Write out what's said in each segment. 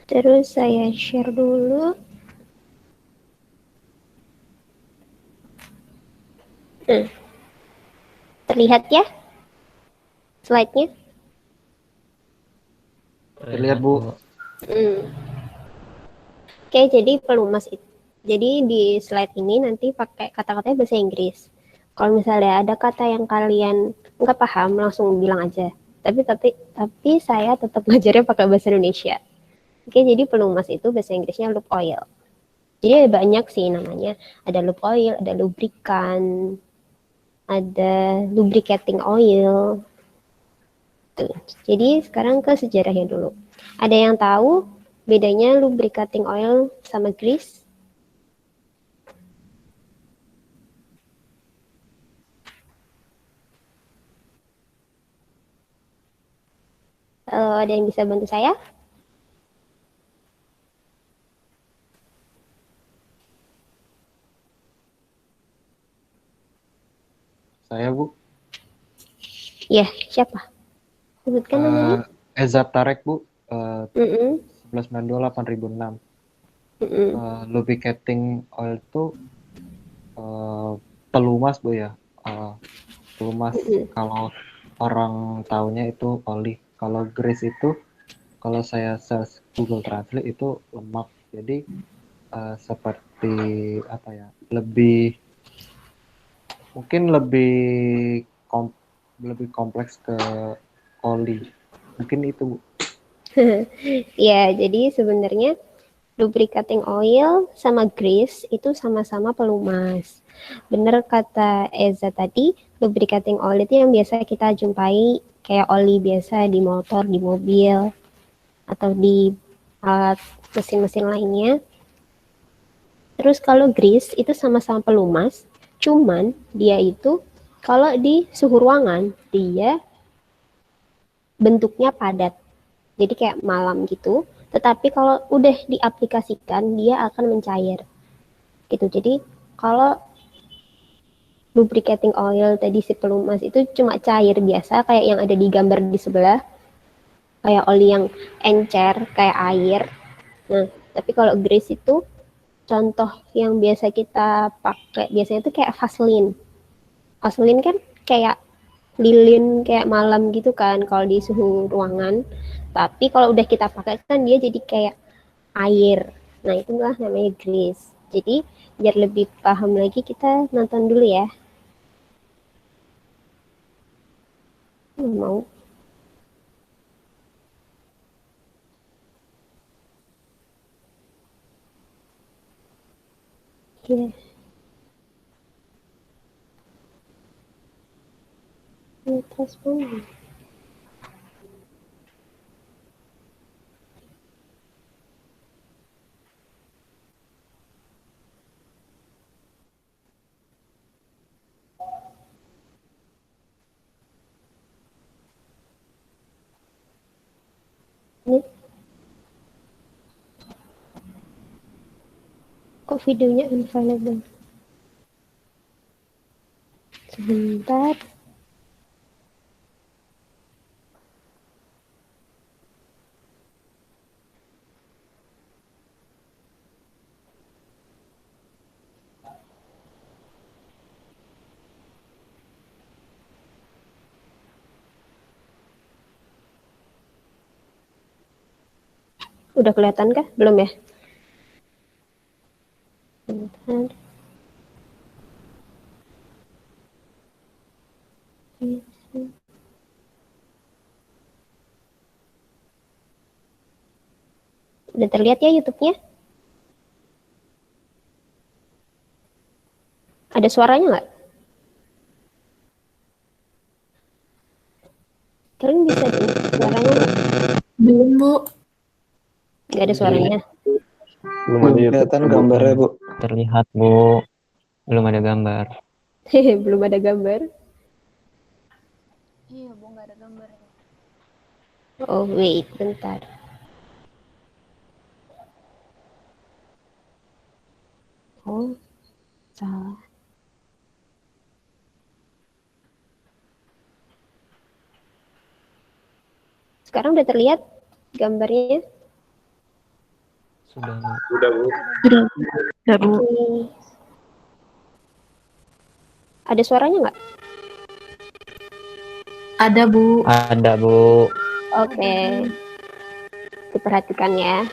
Terus saya share dulu. Terlihat ya slide-nya? Terlihat, Bu. Oke, jadi pelumas itu. Jadi di slide ini nanti pakai kata-katanya bahasa Inggris. Kalau misalnya ada kata yang kalian nggak paham, langsung bilang aja. Tapi saya tetap ngajarnya pakai bahasa Indonesia. Oke, jadi pelumas itu bahasa Inggrisnya lube oil. Jadi ada banyak sih namanya. Ada lube oil, ada lubrikan, ada lubricating oil. Tuh. Jadi sekarang ke sejarahnya dulu. Ada yang tahu bedanya lubricating oil sama grease? Ada yang bisa bantu saya? Saya, Bu. Ya, siapa? Sebutkan namanya. Eza Tarek, Bu. 1192-8006. Lubricating oil itu pelumas, Bu ya. Pelumas kalau orang taunya itu oli. Kalau grease itu kalau saya search Google Translate itu lemak. Jadi seperti apa ya? Mungkin lebih kompleks ke oli. Mungkin itu, Bu. Ya, jadi sebenarnya lubricating oil sama grease itu sama-sama pelumas. Bener kata Eza tadi, lubricating oil itu yang biasa kita jumpai kayak oli biasa di motor, di mobil, atau di alat mesin-mesin lainnya. Terus kalau grease itu sama-sama pelumas, cuman dia itu kalau di suhu ruangan dia bentuknya padat. Jadi kayak malam gitu. Tetapi kalau udah diaplikasikan dia akan mencair. Gitu. Jadi kalau lubricating oil tadi si pelumas itu cuma cair biasa kayak yang ada di gambar di sebelah, kayak oli yang encer kayak air. Nah, tapi kalau grease itu contoh yang biasa kita pakai biasanya itu kayak Vaseline. Vaseline kan kayak lilin kayak malam gitu kan kalau di suhu ruangan. Tapi kalau udah kita pakai kan dia jadi kayak air. Nah, itulah namanya grease. Jadi biar lebih paham lagi kita nonton dulu ya. Mau. Ya. Terus mana? Ini kok videonya unavailable? Sebentar. Udah kelihatan kah? Belum ya? Bentar. Udah terlihat ya YouTube-nya? Ada suaranya nggak? Kalian bisa dengar suaranya nggak? Belum, Bu. Nggak ada suaranya. Belum kelihatan gambarnya, Bu. Terlihat, Bu. Belum ada gambar. Belum ada gambar. Iya, Bu, nggak ada gambarnya. Oh, wait, bentar. Oh, salah. Sekarang udah terlihat gambarnya? Sudah, Bu. Udah, Bu. Ya, Bu. Oke. Ada suaranya nggak? Ada, Bu. Ada, Bu. Oke. Diperhatikan ya.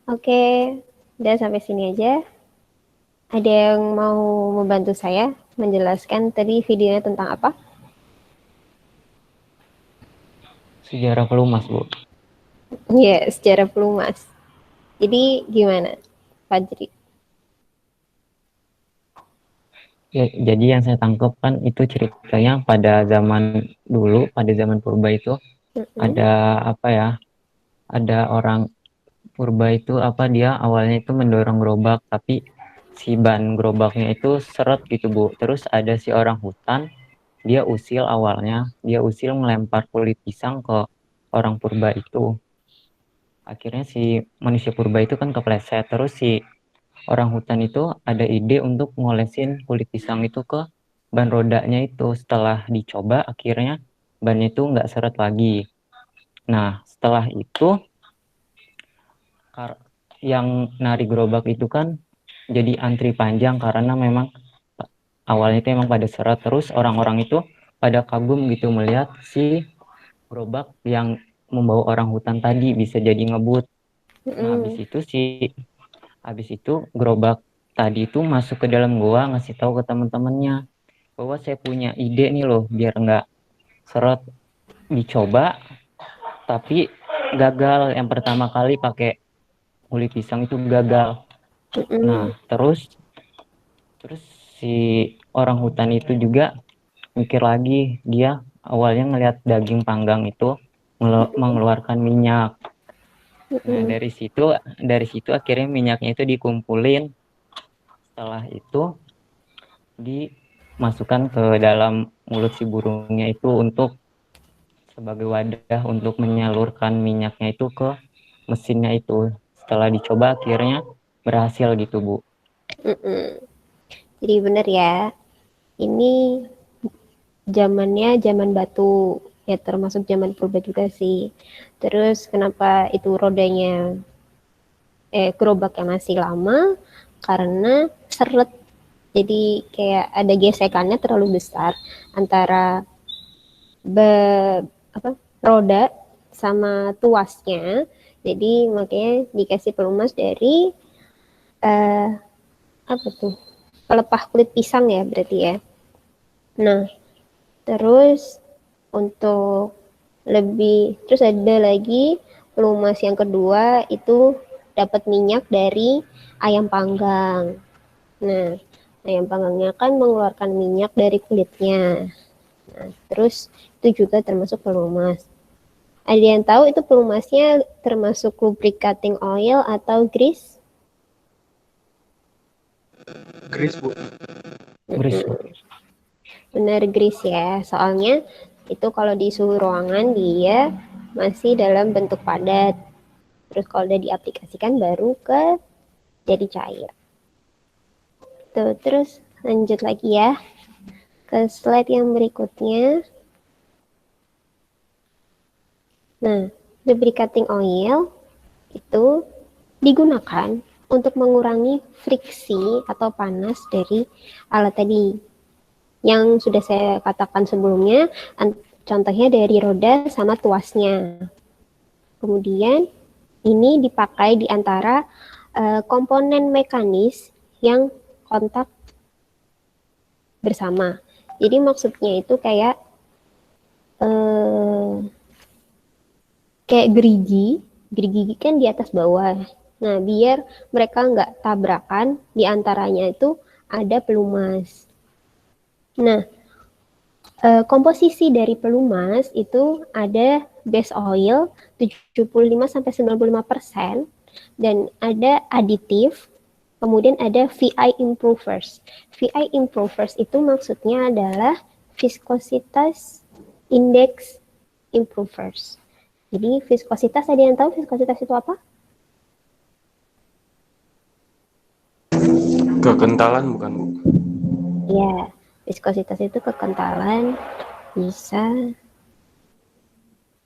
Oke, udah sampai sini aja. Ada yang mau membantu saya menjelaskan tadi videonya tentang apa? Sejarah pelumas, Bu. Ya, sejarah pelumas. Jadi gimana, Fajri? Ya, jadi yang saya tangkap kan itu ceritanya pada zaman dulu, pada zaman purba itu Mm-mm. ada apa ya? Ada orang purba itu apa dia awalnya itu mendorong gerobak, tapi si ban gerobaknya itu seret gitu, Bu. Terus ada si orang hutan, dia usil melempar kulit pisang ke orang purba itu. Akhirnya si manusia purba itu kan kepleset, terus si orang hutan itu ada ide untuk ngolesin kulit pisang itu ke ban rodanya itu. Setelah dicoba akhirnya bannya itu nggak seret lagi. Nah setelah itu yang narik gerobak itu kan jadi antri panjang karena memang awalnya itu emang pada seret. Terus orang-orang itu pada kagum gitu melihat si gerobak yang membawa orang hutan tadi bisa jadi ngebut. Nah Mm-mm. habis itu gerobak tadi itu masuk ke dalam gua ngasih tahu ke teman-temannya bahwa saya punya ide nih loh biar nggak seret. Dicoba tapi gagal. Yang pertama kali pakai kulit pisang itu gagal. Mm-mm. Nah terus si orang hutan itu juga mikir lagi. Dia awalnya ngelihat daging panggang itu mengeluarkan minyak. Nah Mm-mm. dari situ akhirnya minyaknya itu dikumpulin. Setelah itu dimasukkan ke dalam mulut si burungnya itu untuk sebagai wadah untuk menyalurkan minyaknya itu ke mesinnya itu. Setelah dicoba akhirnya berhasil gitu, Bu. Mm-mm. Jadi benar ya, ini zamannya zaman batu, ya termasuk zaman purba juga sih. Terus kenapa itu rodanya, gerobaknya masih lama? Karena seret. Jadi kayak ada gesekannya terlalu besar antara be, apa, roda sama tuasnya. Jadi makanya dikasih pelumas dari eh, apa tuh? Pelepah kulit pisang ya berarti ya. Nah, terus untuk terus ada lagi pelumas yang kedua itu dapat minyak dari ayam panggang. Nah, ayam panggangnya kan mengeluarkan minyak dari kulitnya. Nah, terus itu juga termasuk pelumas. Ada yang tahu itu pelumasnya termasuk lubricating oil atau grease? Grease, Bu. Beris, Bu. Benar grease ya, soalnya itu kalau di suhu ruangan dia masih dalam bentuk padat. Terus kalau udah diaplikasikan baru ke jadi cair. Tuh, terus lanjut lagi ya ke slide yang berikutnya. Nah, lubricating oil itu digunakan untuk mengurangi friksi atau panas dari alat tadi. Yang sudah saya katakan sebelumnya, contohnya dari roda sama tuasnya. Kemudian ini dipakai di antara komponen mekanis yang kontak bersama. Jadi maksudnya itu eh, kayak gerigi kan di atas bawah. Nah, biar mereka nggak tabrakan, di antaranya itu ada pelumas. Nah, komposisi dari pelumas itu ada base oil 75-95% dan ada aditif, kemudian ada VI improvers. VI improvers itu maksudnya adalah viscositas index improvers. Jadi viskositas, ada yang tahu viskositas itu apa? Kekentalan bukan, Bu? Ya, viskositas itu kekentalan bisa,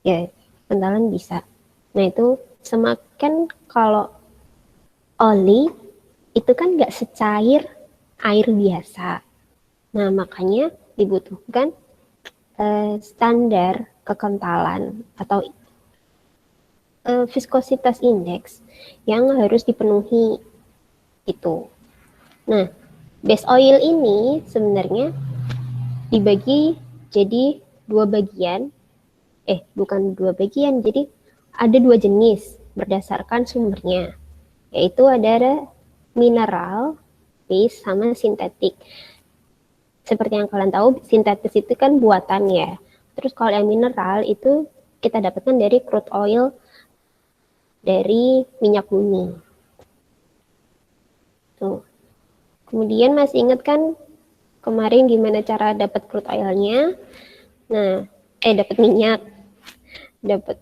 ya kekentalan bisa. Nah itu semakin kalau oli itu kan nggak secair air biasa. Nah makanya dibutuhkan standar kekentalan atau viskositas indeks yang harus dipenuhi itu. Nah, base oil ini sebenarnya dibagi jadi dua bagian, bukan dua bagian, jadi ada dua jenis berdasarkan sumbernya, yaitu ada mineral base sama sintetik. Seperti yang kalian tahu, sintetis itu kan buatan ya. Terus kalau yang mineral itu kita dapatkan dari crude oil, dari minyak bumi. Tuh. Kemudian masih ingat kan kemarin gimana cara dapat crude oilnya? Nah, dapat minyak.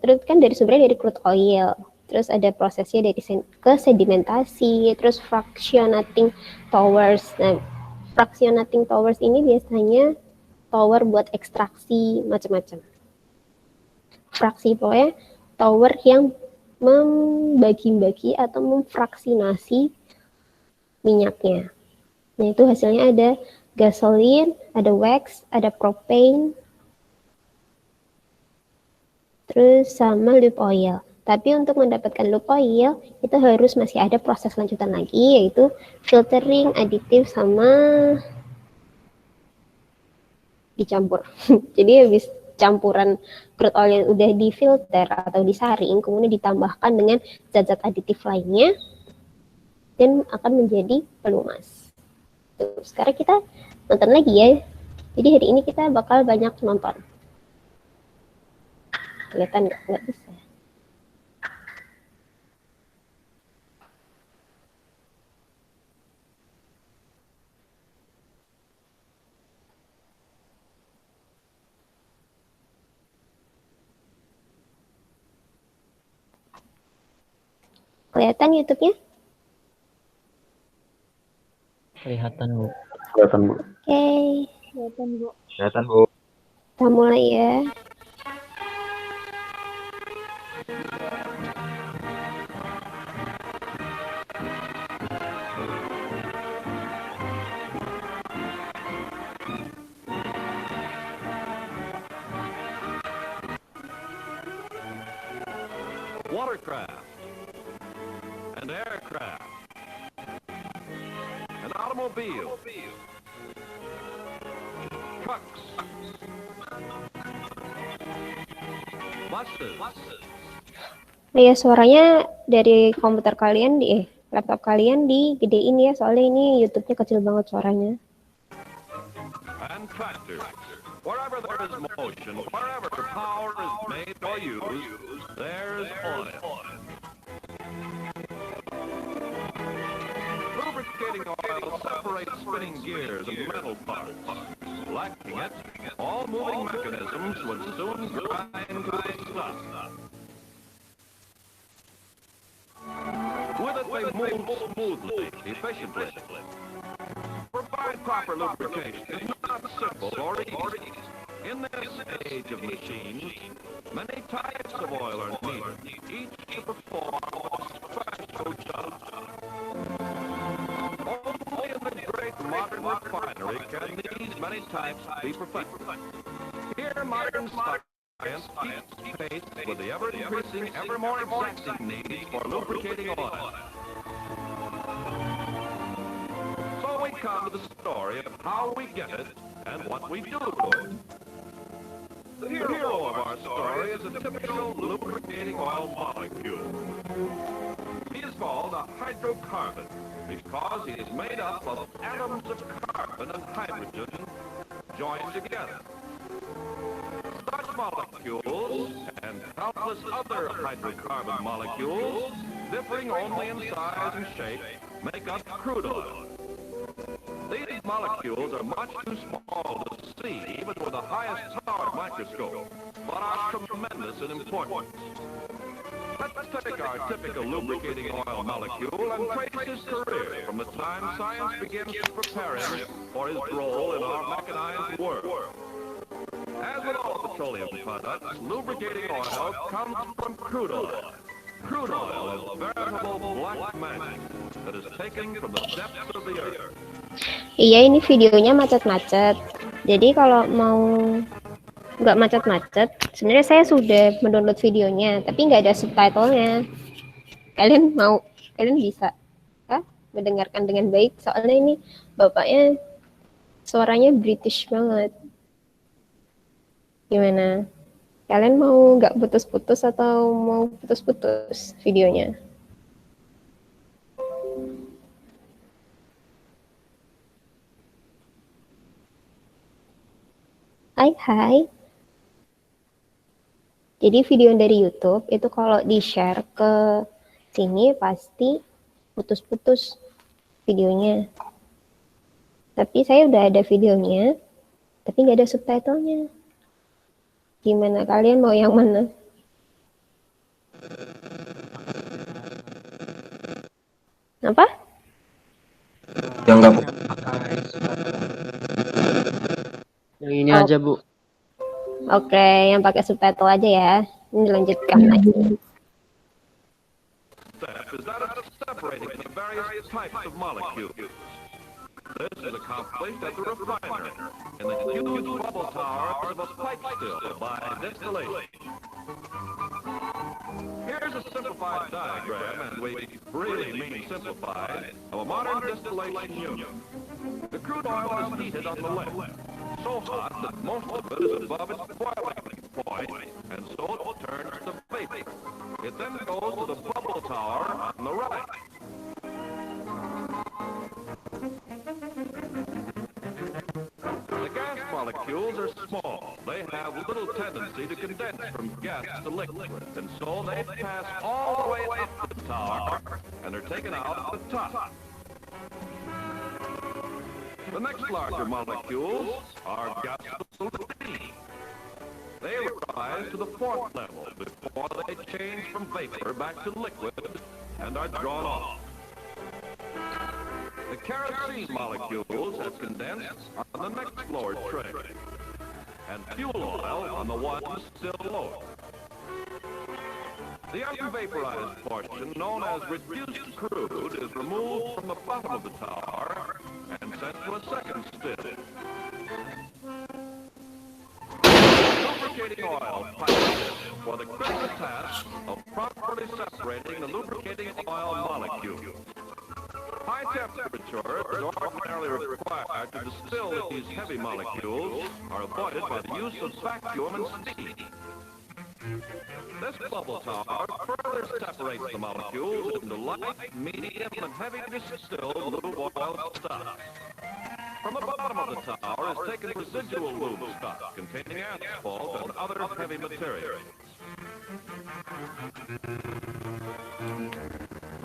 Terus kan dari sumbernya dari crude oil. Terus ada prosesnya dari ke sedimentasi, terus fractionating towers. Nah, fractionating towers ini biasanya tower buat ekstraksi macam-macam. Fraksi pokoknya tower yang membagi-bagi atau memfraksinasi minyaknya. Nah, itu hasilnya ada gasolin, ada wax, ada propane, terus sama lube oil. Tapi untuk mendapatkan lube oil, itu harus masih ada proses lanjutan lagi, yaitu filtering, aditif, sama dicampur. Jadi habis campuran crude oil yang udah difilter atau disaring, kemudian ditambahkan dengan zat-zat aditif lainnya, dan akan menjadi pelumas. Tuh, sekarang kita nonton lagi ya. Jadi hari ini kita bakal banyak nonton. Kelihatan nggak? Nggak bisa. Kelihatan YouTube-nya? Kelihatan, Bu. Kelihatan, Bu. Oke. Kelihatan, Bu. Kita mulai ya. Watercraft and aircraft and automobile, trucks, buses. Ya, suaranya dari komputer kalian laptop kalian digedein ya, soalnya ini YouTube-nya kecil banget suaranya. And tractors. Wherever there is motion, wherever power is made or used, there's oil. Lubricating oil separates spinning gears and metal parts. Lacking it, all moving mechanisms would soon grind to a stop. With it, they move smoothly, efficiently. Provide proper lubrication is not simple or easy. In this age of machines, many types of oil are needed, each to perform a special job. Only in the great modern refinery can these many types be perfected. Here, modern science keeps pace with the ever-increasing, ever more exacting needs for lubricating oil. So we come to the story of how we get it and what we do to it. The hero of our story is a typical lubricating oil molecule. He is called a hydrocarbon because he is made up of atoms of carbon and hydrogen joined together. Such molecules and countless other hydrocarbon molecules, differing only in size and shape, make up crude oil. These molecules are much too small to see even with the highest powered microscope, but are tremendous in importance. Let's take our typical lubricating oil molecule and trace his career from the time science begins to prepare him for his role in our mechanized world. As with all petroleum products, lubricating oil comes from crude oil. Crude oil is veritable black magic that is taken from the depths of the earth. Iya, ini videonya macet-macet. Jadi kalau mau nggak macet-macet. Sebenarnya saya sudah mendownload videonya, tapi nggak ada subtitlenya. Kalian bisa mendengarkan dengan baik, soalnya ini bapaknya suaranya British banget. Gimana? Kalian mau nggak putus-putus atau mau putus-putus videonya? Hai. Jadi video dari YouTube itu kalau di-share ke sini pasti putus-putus videonya. Tapi saya udah ada videonya, tapi nggak ada subtitlenya. Gimana, kalian mau yang mana? Apa? Yang nggak Yang ini aja, Bu. Oke, yang pakai subtitle aja ya. Ini lanjutkan lagi. Step is that of separating the various types of molecules. This is accomplished at the refiner in the huge bubble towers of a pipe still by distillation. Here's a simplified diagram, and we really mean simplified, of a modern distillation unit. The crude oil is heated on the left, so hot that most of it is above its boiling point, and so it turns to vapor. It then goes to the bubble tower on the right. The gas molecules are small. They have little tendency to condense from gas to liquid, and so they pass all the way up the tower and are taken out at the top. The next larger molecules are gasoline. They rise to the fourth level before they change from vapor back to liquid and are drawn off. The kerosene molecules have condensed on the next lower tray, and fuel oil on the one still lower. The unvaporized portion, known as reduced crude, is removed from the bottom of the tower and sent to a second still. Lubricating oil pipes for the critical task of properly separating the lubricating oil molecules. High temperatures ordinarily required to distill these heavy molecules are avoided by the use of vacuum and steam. This bubble tower further separates the molecules into light, medium, and heavy distilled lube oil stocks. From the bottom of the tower is taken residual lube stock containing asphalt and other heavy materials.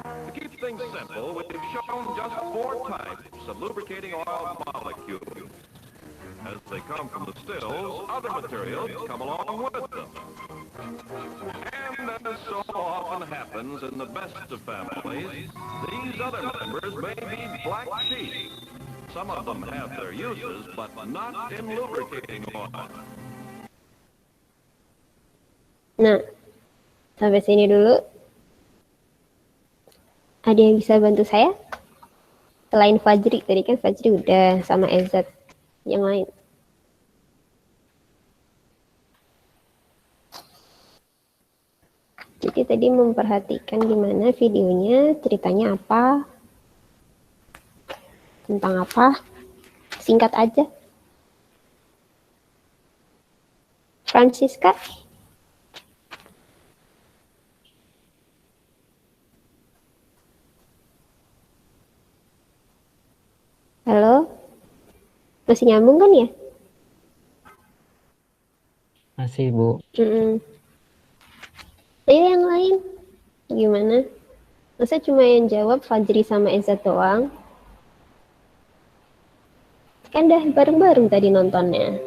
To keep things simple, we've shown just 4 types of lubricating oil molecules. As they come from the stills, other materials come along with them. And as so often happens in the best of families, these other members may be black sheep. Some of them have their uses, but not in lubricating oil. Nah, sampai sini dulu. Ada yang bisa bantu saya? Selain Fajri, tadi kan Fajri udah sama Ezat. Yang lain. Jadi tadi memperhatikan gimana videonya, ceritanya apa, tentang apa, singkat aja. Francisca? Halo? Masih nyambung kan ya? Masih, Bu. Ayo yang lain. Gimana? Masa cuma yang jawab Fajri sama Ezat doang? Kan dah bareng-bareng tadi nontonnya.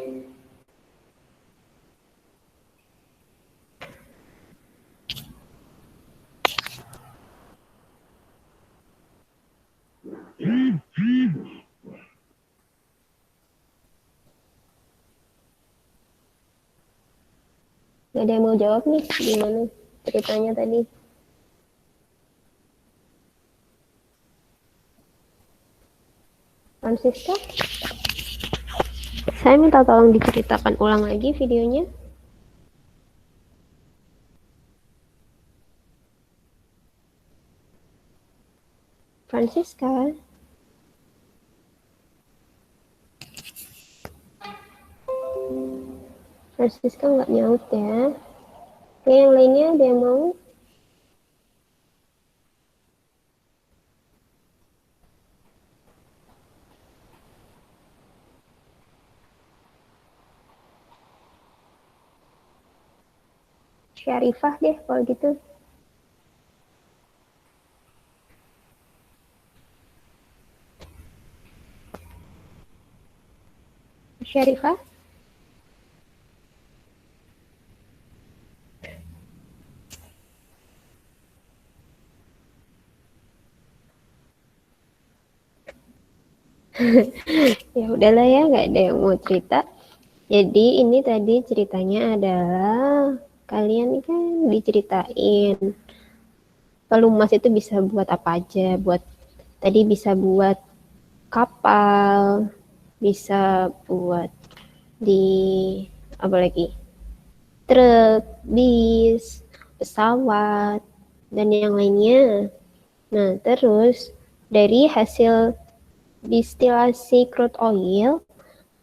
Gak ada yang mau jawab nih, gimana ceritanya tadi? Francisca? Saya minta tolong diceritakan ulang lagi videonya. Francisca. Francisca nggak nyaut ya. Oke, yang lainnya ada yang mau? Syarifah deh kalau gitu. Syarifah? Ya udahlah ya, nggak ada yang mau cerita. Jadi ini tadi ceritanya adalah kalian kan diceritain pelumas itu bisa buat apa aja. Tadi bisa buat kapal, bisa buat di apa lagi? Truk, bis, pesawat, dan yang lainnya. Nah, terus dari hasil distilasi crude oil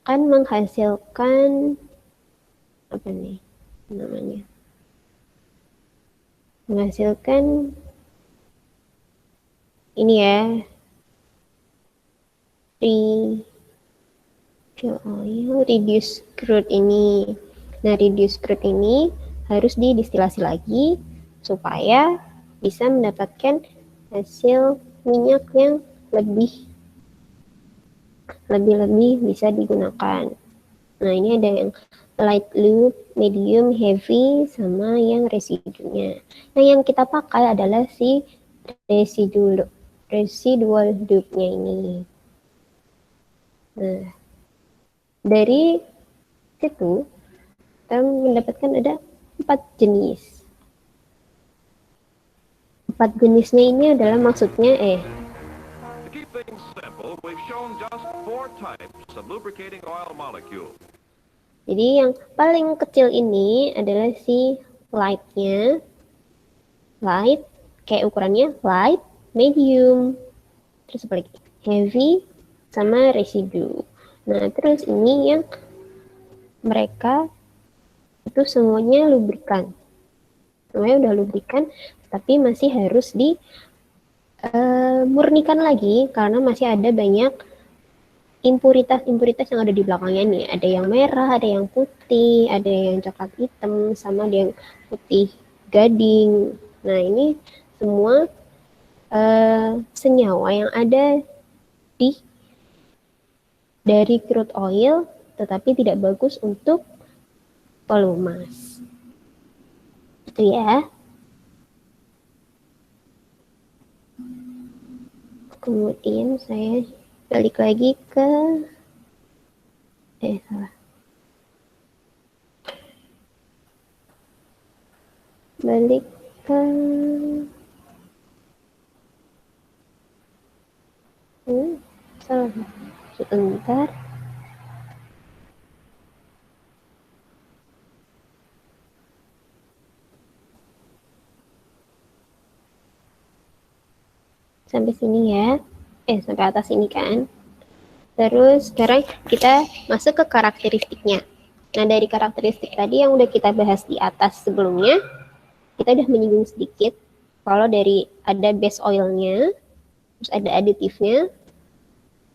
kan menghasilkan apa nih namanya? Menghasilkan ini ya, fuel oil, reduced crude ini. Nah, reduced crude ini harus didistilasi lagi supaya bisa mendapatkan hasil minyak yang lebih bisa digunakan. Nah, ini ada yang light loop, medium, heavy, sama yang residunya. Nah, yang kita pakai adalah si residual loop-nya ini. Nah, dari situ kita mendapatkan ada 4 jenis. 4 jenisnya ini adalah maksudnya To keep things simple, we've shown just 4 types of lubricating oil molecules. jadi yang paling kecil ini adalah si light-nya. Light, kayak ukurannya light, medium, terus apa lagi? Heavy, sama residu. Nah, terus ini yang mereka itu semuanya lubrikan. Semuanya udah lubrikan, tapi masih harus murnikan lagi karena masih ada banyak impuritas yang ada di belakangnya nih. Ada yang merah, ada yang putih, ada yang coklat hitam, sama ada yang putih gading. Nah, ini semua senyawa yang ada dari crude oil, tetapi tidak bagus untuk pelumas. Itu ya. Kemudian saya balik lagi ke salah. Balik ke salah. Sebentar. Sampai sini ya. Sampai atas ini kan. Terus sekarang kita masuk ke karakteristiknya. Nah, dari karakteristik tadi yang udah kita bahas di atas sebelumnya, kita udah menyinggung sedikit kalau dari ada base oilnya, terus ada aditifnya,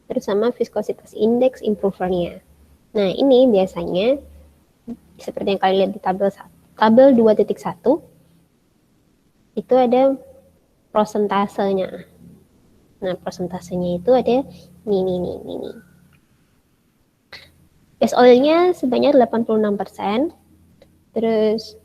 terus sama viscositas index improvernya. Nah, ini biasanya seperti yang kalian lihat di tabel 2.1 itu ada prosentasenya. Nah, prosentasenya itu ada ini. Base oilnya sebanyak 86%, terus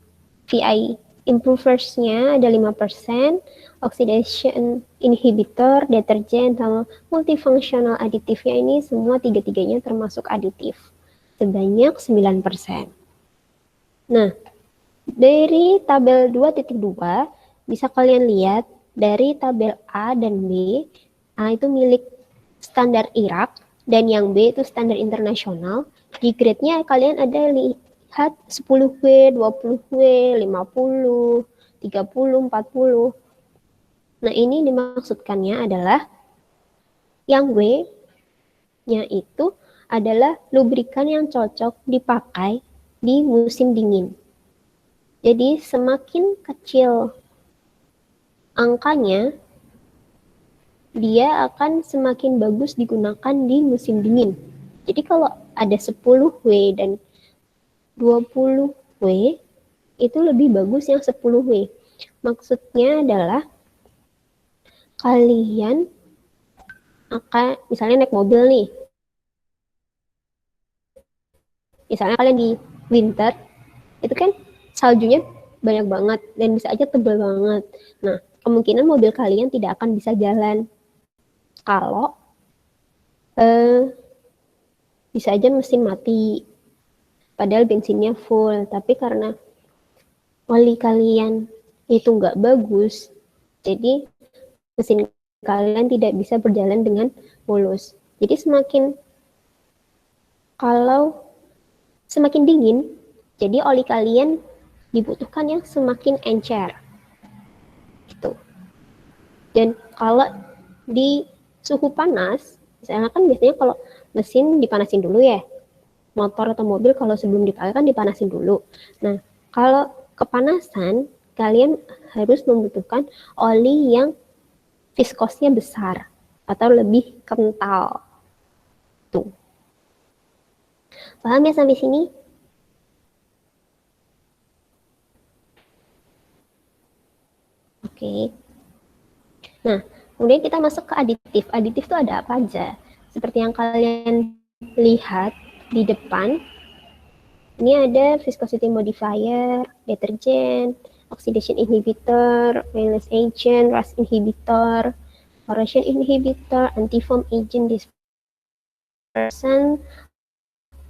VI improvers-nya ada 5%, oxidation inhibitor, deterjen, sama multifunctional aditifnya ini semua tiga-tiganya termasuk aditif, sebanyak 9%. Nah, dari tabel 2.2 bisa kalian lihat dari tabel A dan B. A itu milik standar Irak dan yang B itu standar internasional. Di grade-nya kalian ada lihat 10W, 20W, 50, 30, 40. Nah, ini dimaksudkannya adalah yang W-nya itu adalah lubrikan yang cocok dipakai di musim dingin. Jadi semakin kecil angkanya, dia akan semakin bagus digunakan di musim dingin. Jadi kalau ada 10W dan 20W, itu lebih bagus yang 10W. Maksudnya adalah kalian akan misalnya naik mobil nih. Misalnya kalian di winter, itu kan saljunya banyak banget dan bisa aja tebal banget. Nah, kemungkinan mobil kalian tidak akan bisa jalan kalau bisa aja mesin mati. Padahal bensinnya full, tapi karena oli kalian itu nggak bagus, jadi mesin kalian tidak bisa berjalan dengan mulus. Jadi semakin dingin, jadi oli kalian dibutuhkan yang semakin encer. Gitu. Dan kalau di suhu panas, misalnya kan biasanya kalau mesin dipanasin dulu ya, motor atau mobil kalau sebelum dipakai kan dipanasin dulu. Nah, kalau kepanasan, kalian harus membutuhkan oli yang viskosnya besar atau lebih kental. Tuh. Paham ya sampai sini? Oke. Nah, kemudian kita masuk ke aditif. Aditif itu ada apa aja? Seperti yang kalian lihat di depan, ini ada viscosity modifier, deterjen, oxidation inhibitor, Maillard agent, rust inhibitor, corrosion inhibitor, antifoam agent, dispersant,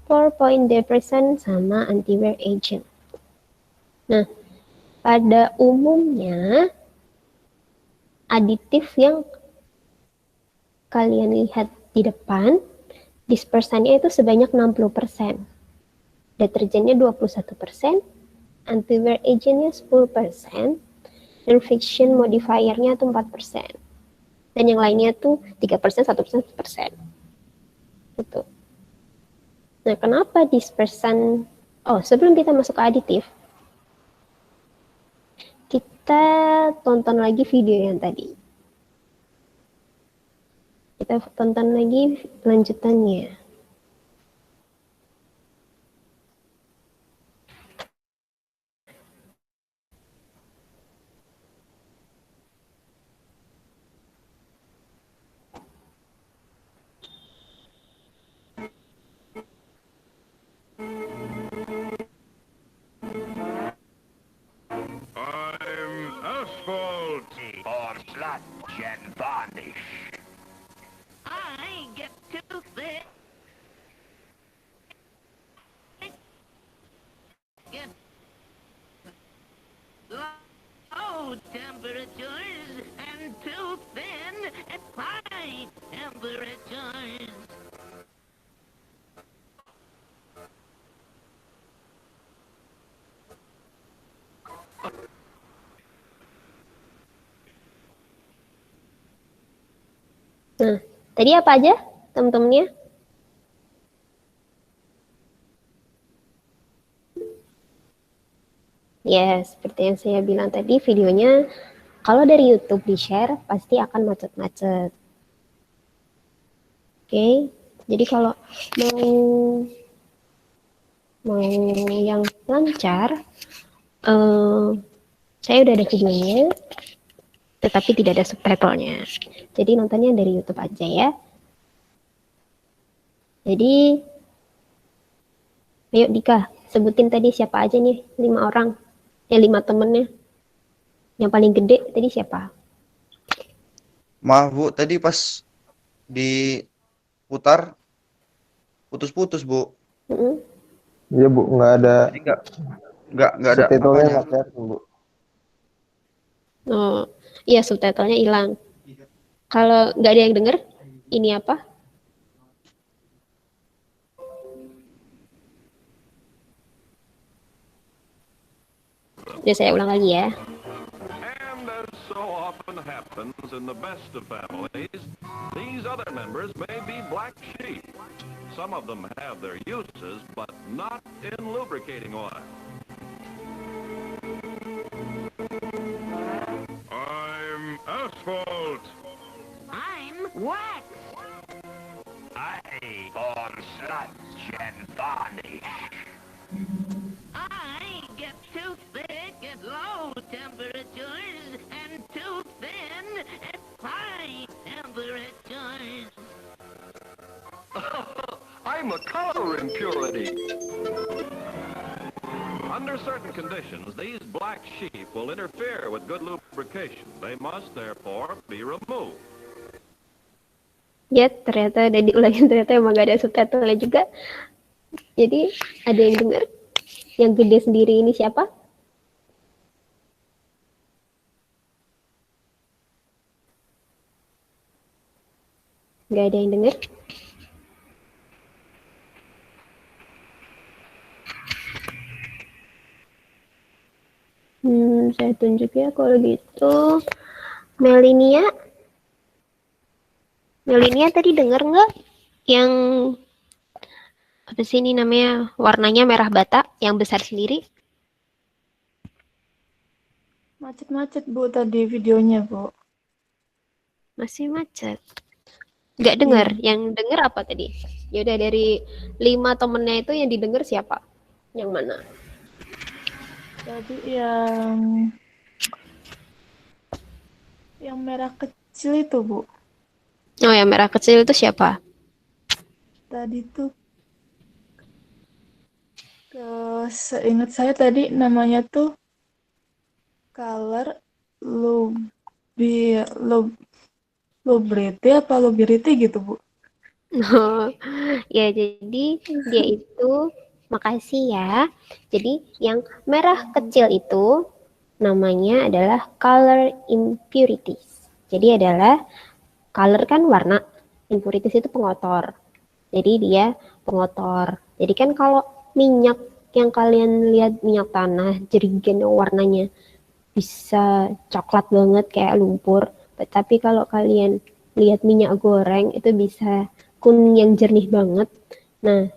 4-point depressant, sama anti-wear agent. Nah, pada umumnya aditif yang kalian lihat di depan, dispersannya itu sebanyak 60%. Deterjennya 21%, anti-wear agentnya 10%, dan friction modifiernya itu 4%. Dan yang lainnya tuh 3%, 1%, 1%. Gitu. Nah, kenapa dispersan? Oh, sebelum kita masuk ke aditif, kita tonton lagi video yang tadi. Kita tonton lagi lanjutannya. I'm asphalt or sludge and varnish. I get too thick. Get low temperatures and too thin at high temperatures. Nah, tadi apa aja teman-temannya? Ya, seperti yang saya bilang tadi, videonya kalau dari YouTube di-share pasti akan macet-macet. Oke, jadi kalau mau yang lancar, saya udah ada videonya, tetapi tidak ada subtitlenya. Jadi nontonnya dari YouTube aja ya. Jadi, ayo Dika, sebutin tadi siapa aja nih 5 orang. 5 temennya. Yang paling gede tadi siapa? Maaf Bu, tadi pas diputar putus-putus Bu. Iya Bu, nggak ada. Jadi nggak ada subtitlenya apanya. nggak kelihatan Bu. Oh, iya subtitlenya hilang. Kalau nggak ada yang denger, ini apa? Udah saya ulang lagi ya. And as so often happens in the best of families, these other members may be black sheep. Some of them have their uses, but not in lubricating oil. I'm asphalt. I'm wax. I on sludge and varnish. I get too thick at low temperatures and too thin at high temperatures. I'm a color impurity. Under certain conditions, these black sheep will interfere with good lubrication. They must therefore be removed. Ya, ternyata ada diulangin, ternyata emang gak ada subtitle juga. Jadi, ada yang dengar? Yang gede sendiri ini siapa? Gak ada yang dengar? Saya tunjuk ya kalau gitu. Melinia tadi dengar nggak? Yang apa sih ini namanya? Warnanya merah bata, yang besar sendiri. Macet-macet Bu tadi videonya Bu. Masih macet. Nggak dengar. Yang dengar apa tadi? Ya udah, dari 5 temennya itu yang didengar siapa? Yang mana? Tadi yang merah kecil itu Bu. Oh, yang merah kecil itu siapa? Tadi tuh seingat saya tadi namanya tuh color lubrity apa lubrity gitu Bu. Oh, ya jadi dia itu, makasih ya. Jadi yang merah kecil itu namanya adalah color impurities. Jadi adalah color kan warna, impurities itu pengotor. Jadi dia pengotor. Jadi kan kalau minyak yang kalian lihat, minyak tanah jerigen warnanya bisa coklat banget kayak lumpur. Tapi kalau kalian lihat minyak goreng itu bisa kuning yang jernih banget. Nah,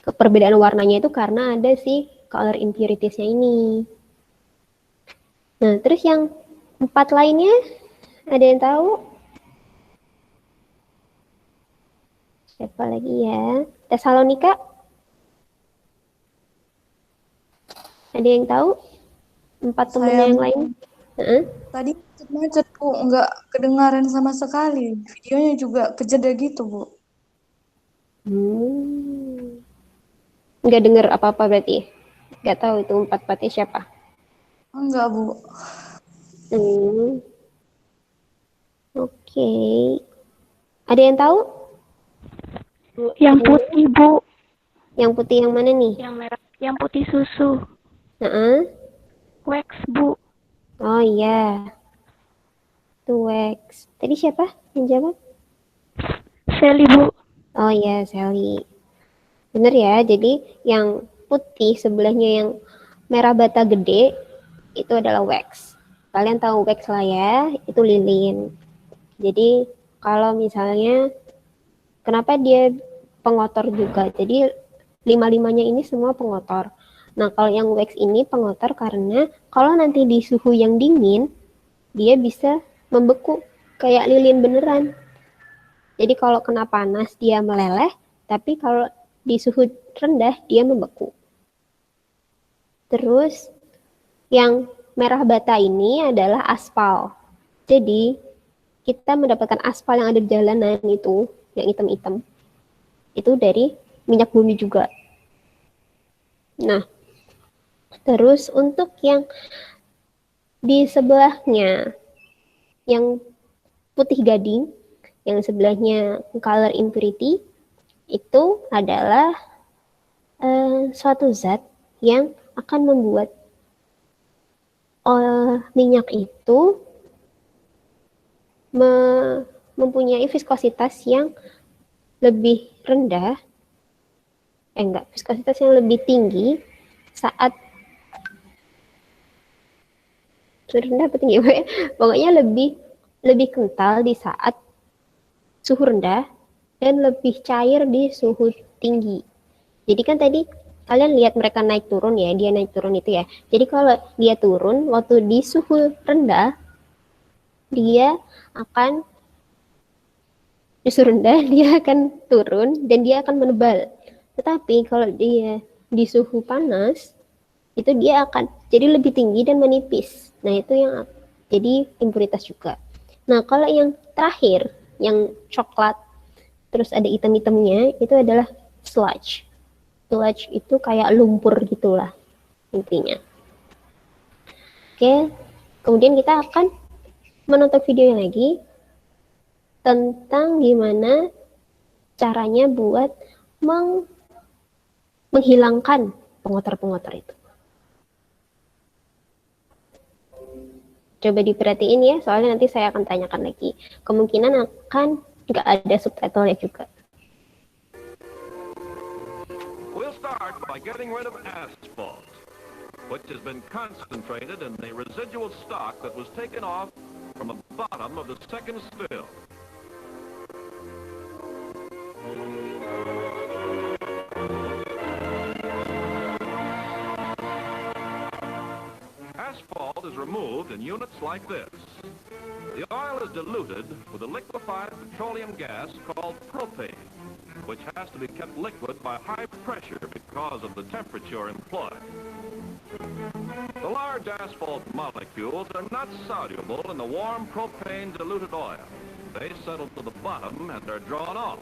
perbedaan warnanya itu karena ada si color impuritiesnya ini. Nah, terus yang 4 lainnya ada yang tahu? Siapa lagi ya? Tesalonika? Ada yang tahu? 4 temennya yang lain? Tadi macet Bu, nggak kedengaran sama sekali. Videonya juga kejeda gitu Bu. Nggak dengar apa-apa berarti? Nggak tahu itu 4-4-nya siapa? Enggak Bu. Oke. Ada yang tahu? Yang putih Bu. Yang putih yang mana nih? Yang merah. Yang putih susu. Wax Bu. Oh iya. Itu wax. Tadi siapa yang jawab? Sally Bu. Oh iya, Sally. Bener ya, jadi yang putih sebelahnya yang merah bata gede itu adalah wax. Kalian tahu wax lah ya, itu lilin. Jadi kalau misalnya kenapa dia pengotor juga? Jadi 5-5-nya ini semua pengotor. Nah, kalau yang wax ini pengotor karena kalau nanti di suhu yang dingin dia bisa membeku kayak lilin beneran. Jadi kalau kena panas dia meleleh, tapi kalau di suhu rendah dia membeku. Terus yang merah bata ini adalah aspal. Jadi kita mendapatkan aspal yang ada di jalanan itu, yang hitam-hitam, itu dari minyak bumi juga. Nah, terus untuk yang di sebelahnya, yang putih gading, yang sebelahnya color impurity, itu adalah suatu zat yang akan membuat minyak itu mempunyai viskositas yang lebih rendah, viskositas yang lebih tinggi saat suhu rendah apa tinggi? Pokoknya lebih kental di saat suhu rendah dan lebih cair di suhu tinggi. Jadi kan tadi kalian lihat mereka naik turun ya, dia naik turun itu ya. Jadi kalau dia turun waktu di suhu rendah, dia akan turun dan dia akan menebal. Tetapi kalau dia di suhu panas, itu dia akan jadi lebih tinggi dan menipis. Nah, itu yang jadi impuritas juga. Nah, kalau yang terakhir, yang coklat, terus ada hitam-hitamnya, itu adalah sludge. Sludge itu kayak lumpur gitulah intinya. Oke, kemudian kita akan menonton video lagi tentang gimana caranya buat menghilangkan pengotor-pengotor itu. Coba diperhatiin ya, soalnya nanti saya akan tanyakan lagi. Kemungkinan akan nggak ada subtitlenya juga. We'll start by getting rid of asphalt, which has been concentrated in the residual stock that was taken off from the bottom of the second spill. Asphalt is removed in units like this. The oil is diluted with a liquefied petroleum gas called propane, which has to be kept liquid by high pressure because of the temperature employed. The large asphalt molecules are not soluble in the warm propane diluted oil. They settle to the bottom and are drawn off.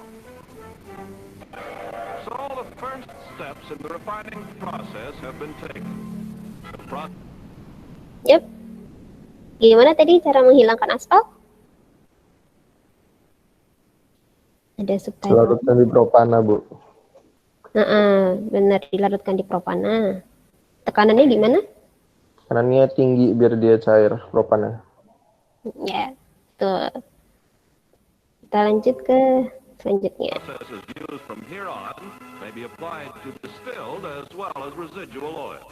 So the first steps in the refining process have been taken. Yep. Gimana tadi cara menghilangkan aspal? Ada subtitle. Larutkan di propana, Bu. Benar, dilarutkan di propana. Tekanannya gimana? Tekanannya tinggi biar dia cair propana. Ya, tuh. Kita lanjut ke selanjutnya. Processes used from here on may be applied to distilled as well as residual oils.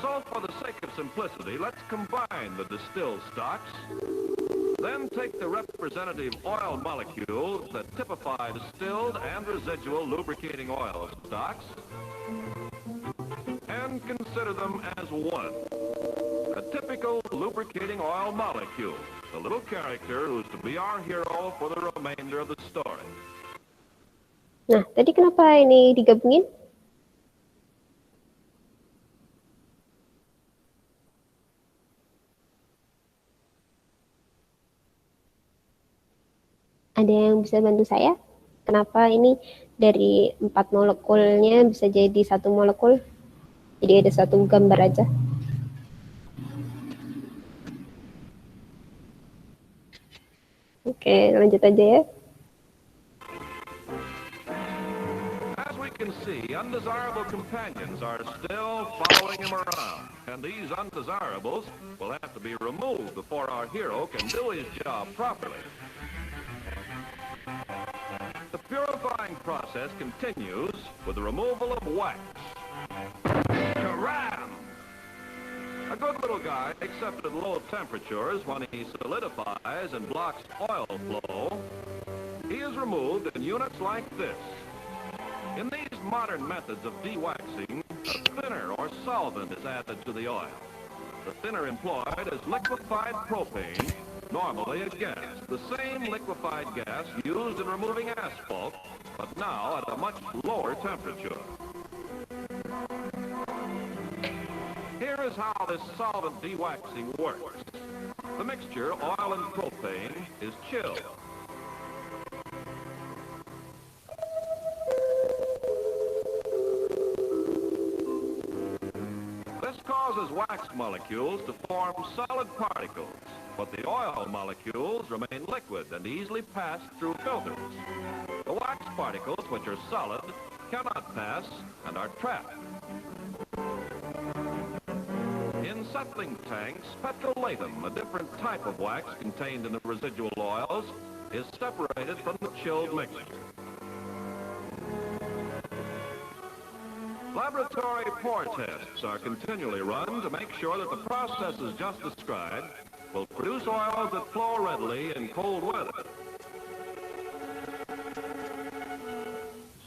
So for the sake of simplicity, let's combine the distilled stocks, then take the representative oil molecules that typify distilled and residual lubricating oil stocks, and consider them as one. A typical lubricating oil molecule, the little character who's to be our hero for the remainder of the story. Nah, tadi kenapa ini digabungin? Ada yang bisa bantu saya? Kenapa ini dari 4 molekulnya bisa jadi 1 molekul? Jadi ada 1 gambar aja. Oke, lanjut aja ya. As we can see, undesirable companions are still following him around, and these undesirables will have to be removed before our hero can do his job properly. The purifying process continues with the removal of wax. Karam! A good little guy, except at low temperatures when he solidifies and blocks oil flow, he is removed in units like this. In these modern methods of dewaxing, a thinner or solvent is added to the oil. The thinner employed is liquefied propane, normally a gas, the same liquefied gas used in removing asphalt, but now at a much lower temperature. Here is how this solvent dewaxing works. The mixture, oil and propane, is chilled. This causes wax molecules to form solid particles, but the oil molecules remain liquid and easily pass through filters. The wax particles, which are solid, cannot pass and are trapped. In settling tanks, petrolatum, a different type of wax contained in the residual oils, is separated from the chilled mixture. Laboratory pour tests are continually run to make sure that the processes just described will produce oils that flow readily in cold weather.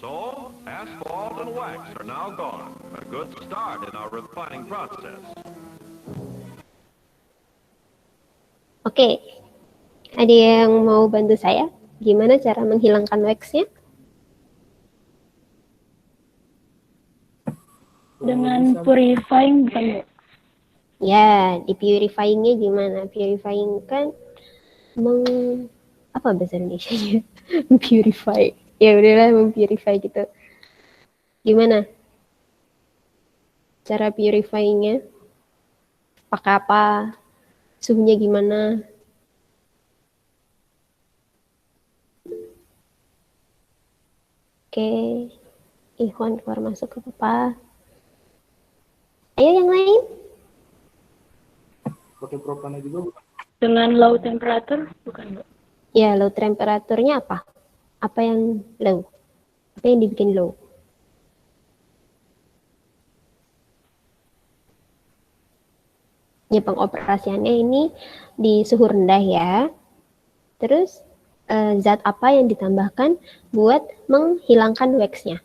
So, asphalt and wax are now gone. A good start in our refining process. Oke, ada yang mau bantu saya? Gimana cara menghilangkan waxnya? Dengan purifying bukan, Bu? Ya, di purifying-nya gimana? Purifying kan apa bahasa Indonesia-nya? Purify. Ya udahlah, mempurify gitu. Gimana? Cara purifying-nya? Pakai apa? Suhunya gimana? Oke. Ikhwan keluar masuk ke apa? Ayo yang lain. Pakai propana juga bukan? Dengan low temperature bukan, Bu? Ya, low temperaturnya apa? Apa yang low? Apa yang dibikin low? Ya, pengoperasiannya ini di suhu rendah ya. Terus zat apa yang ditambahkan buat menghilangkan waxnya?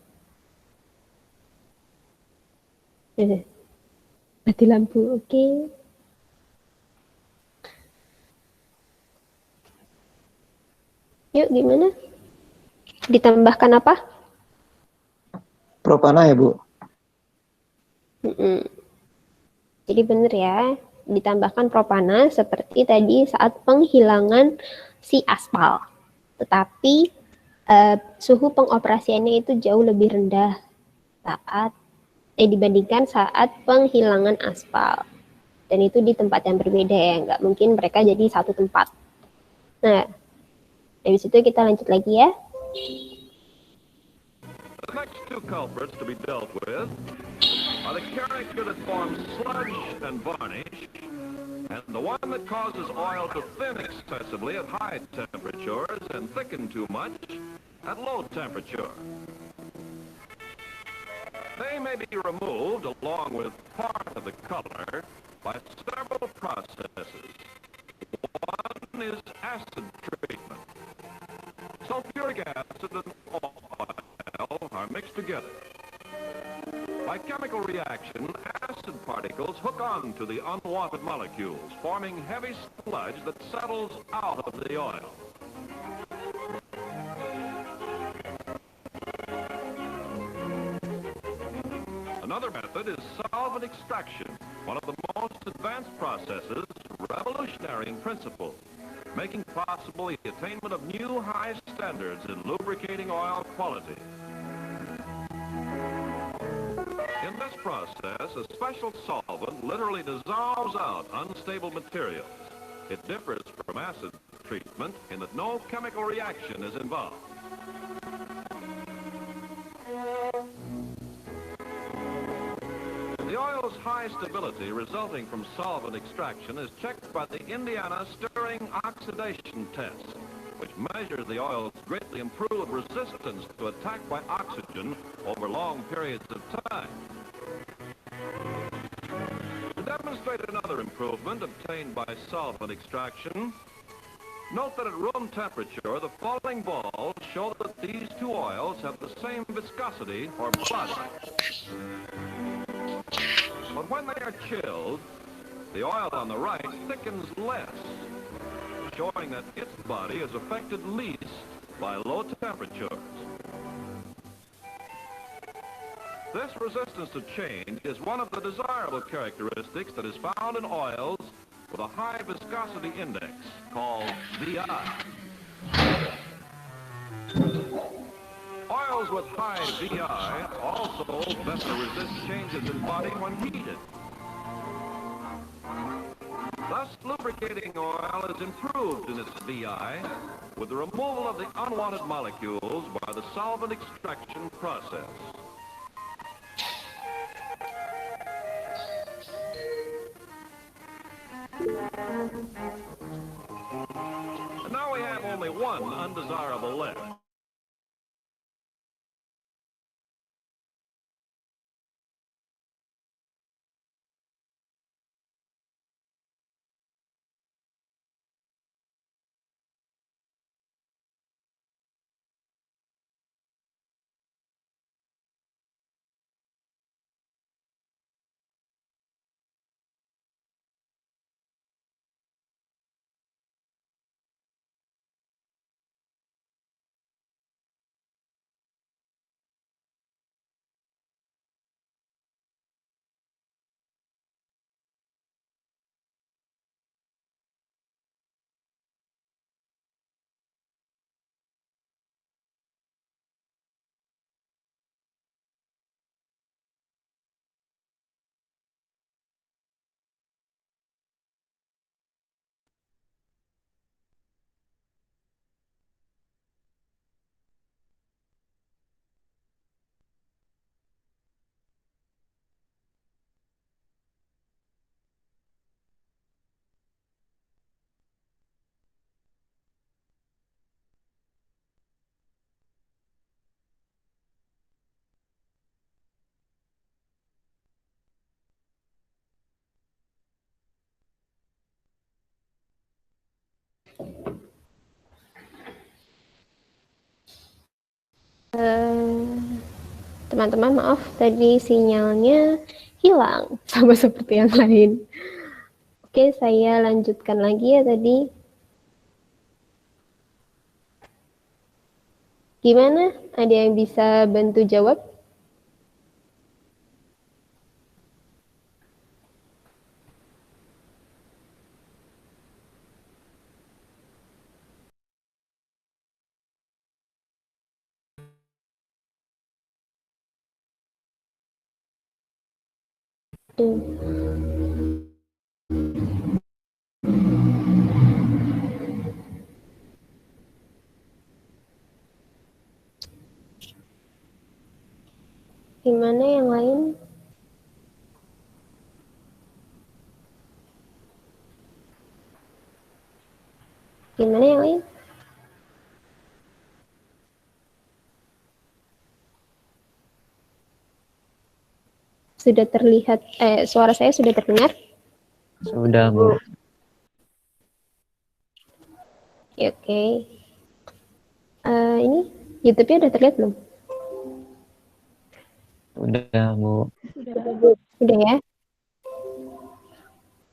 Mati lampu, oke. Yuk, gimana? Ditambahkan apa? Propana ya, Bu? Jadi benar ya, ditambahkan propana seperti tadi saat penghilangan si aspal. Tetapi suhu pengoperasiannya itu jauh lebih rendah saat dibandingkan saat penghilangan aspal. Dan itu di tempat yang berbeda ya, nggak mungkin mereka jadi satu tempat. Nah, dari situ kita lanjut lagi ya. The next two culprits to be dealt with are the character that forms sludge and varnish, and the one that causes oil to thin excessively at high temperatures and thicken too much at low temperature. They may be removed along with part of the color by several processes. One is acid treatment. Sulfuric acid and oil are mixed together. By chemical reaction, acid particles hook on to the unwanted molecules, forming heavy sludge that settles out of the oil. Another method is solvent extraction, one of the most advanced processes, revolutionary in principle, making possible the attainment of new high standards in lubricating oil quality. In this process, a special solvent literally dissolves out unstable materials. It differs from acid treatment in that no chemical reaction is involved. The oil's high stability resulting from solvent extraction is checked by the Indiana Stirring Oxidation Test, which measures the oil's greatly improved resistance to attack by oxygen over long periods of time. To demonstrate another improvement obtained by solvent extraction, note that at room temperature, the falling balls show that these two oils have the same viscosity or body. But when they are chilled, the oil on the right thickens less, showing that its body is affected least by low temperatures. This resistance to change is one of the desirable characteristics that is found in oils with a high viscosity index called VI. Oils with high VI also better resist changes in body when heated. Thus, lubricating oil is improved in its VI with the removal of the unwanted molecules by the solvent extraction process. And now we have only one undesirable left. teman-teman, maaf tadi sinyalnya hilang sama seperti yang lain. Oke, saya lanjutkan lagi ya tadi. Gimana? Ada yang bisa bantu jawab? Gimana yang lain? Gimana yang lain? Sudah terlihat, suara saya sudah terdengar? Sudah, Bu. Oke. Ini YouTube-nya udah terlihat belum? Sudah, Bu. Udah ya?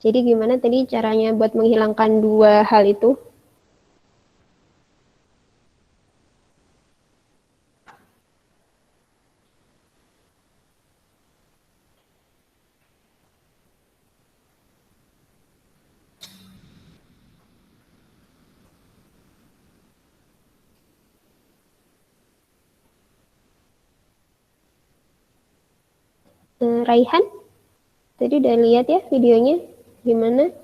Jadi gimana tadi caranya buat menghilangkan dua hal itu? Raihan? Tadi udah lihat ya videonya? Gimana?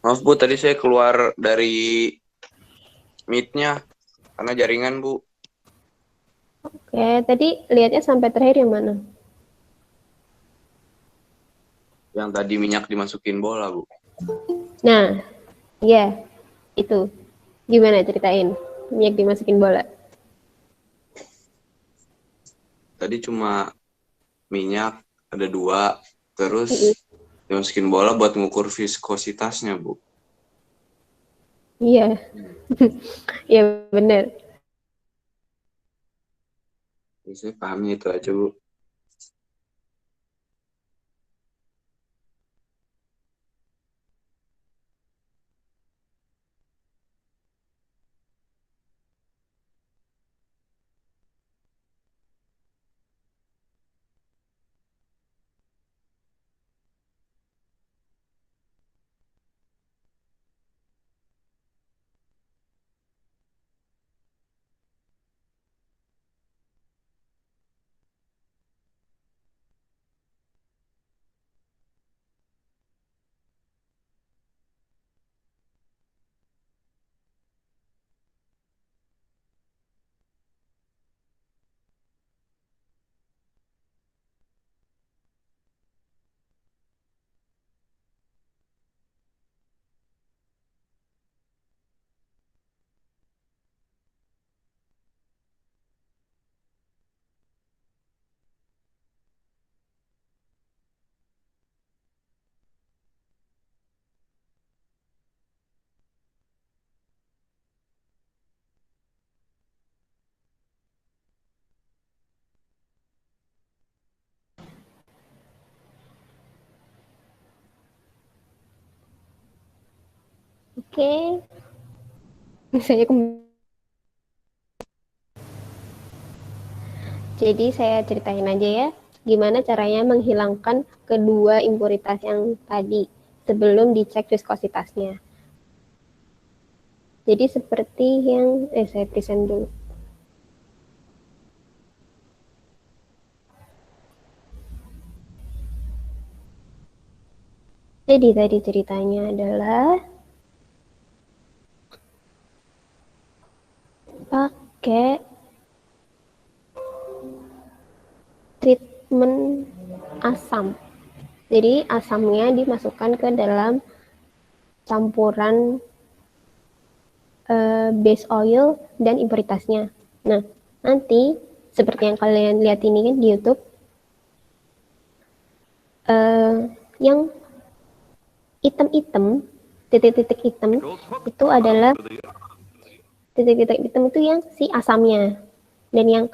Maaf Bu, tadi saya keluar dari meet-nya karena jaringan Bu. Oke, tadi lihatnya sampai terakhir yang mana? Yang tadi minyak dimasukin bola Bu. Nah, ya, itu. Gimana ceritain? Minyak dimasukin bola. Tadi cuma minyak ada 2, terus dimasukin bola buat ngukur viskositasnya Bu. Iya, iya benar. Saya pahamnya itu aja Bu. Oke. Saya Jadi saya ceritain aja ya, gimana caranya menghilangkan kedua impuritas yang tadi sebelum dicek viskositasnya. Jadi seperti yang saya present dulu. Jadi tadi ceritanya adalah pakai treatment asam. Jadi asamnya dimasukkan ke dalam campuran base oil dan impuritasnya. Nah, nanti seperti yang kalian lihat ini kan di YouTube, yang hitam-hitam, titik-titik hitam itu adalah Titik-titik hitam itu yang si asamnya. Dan yang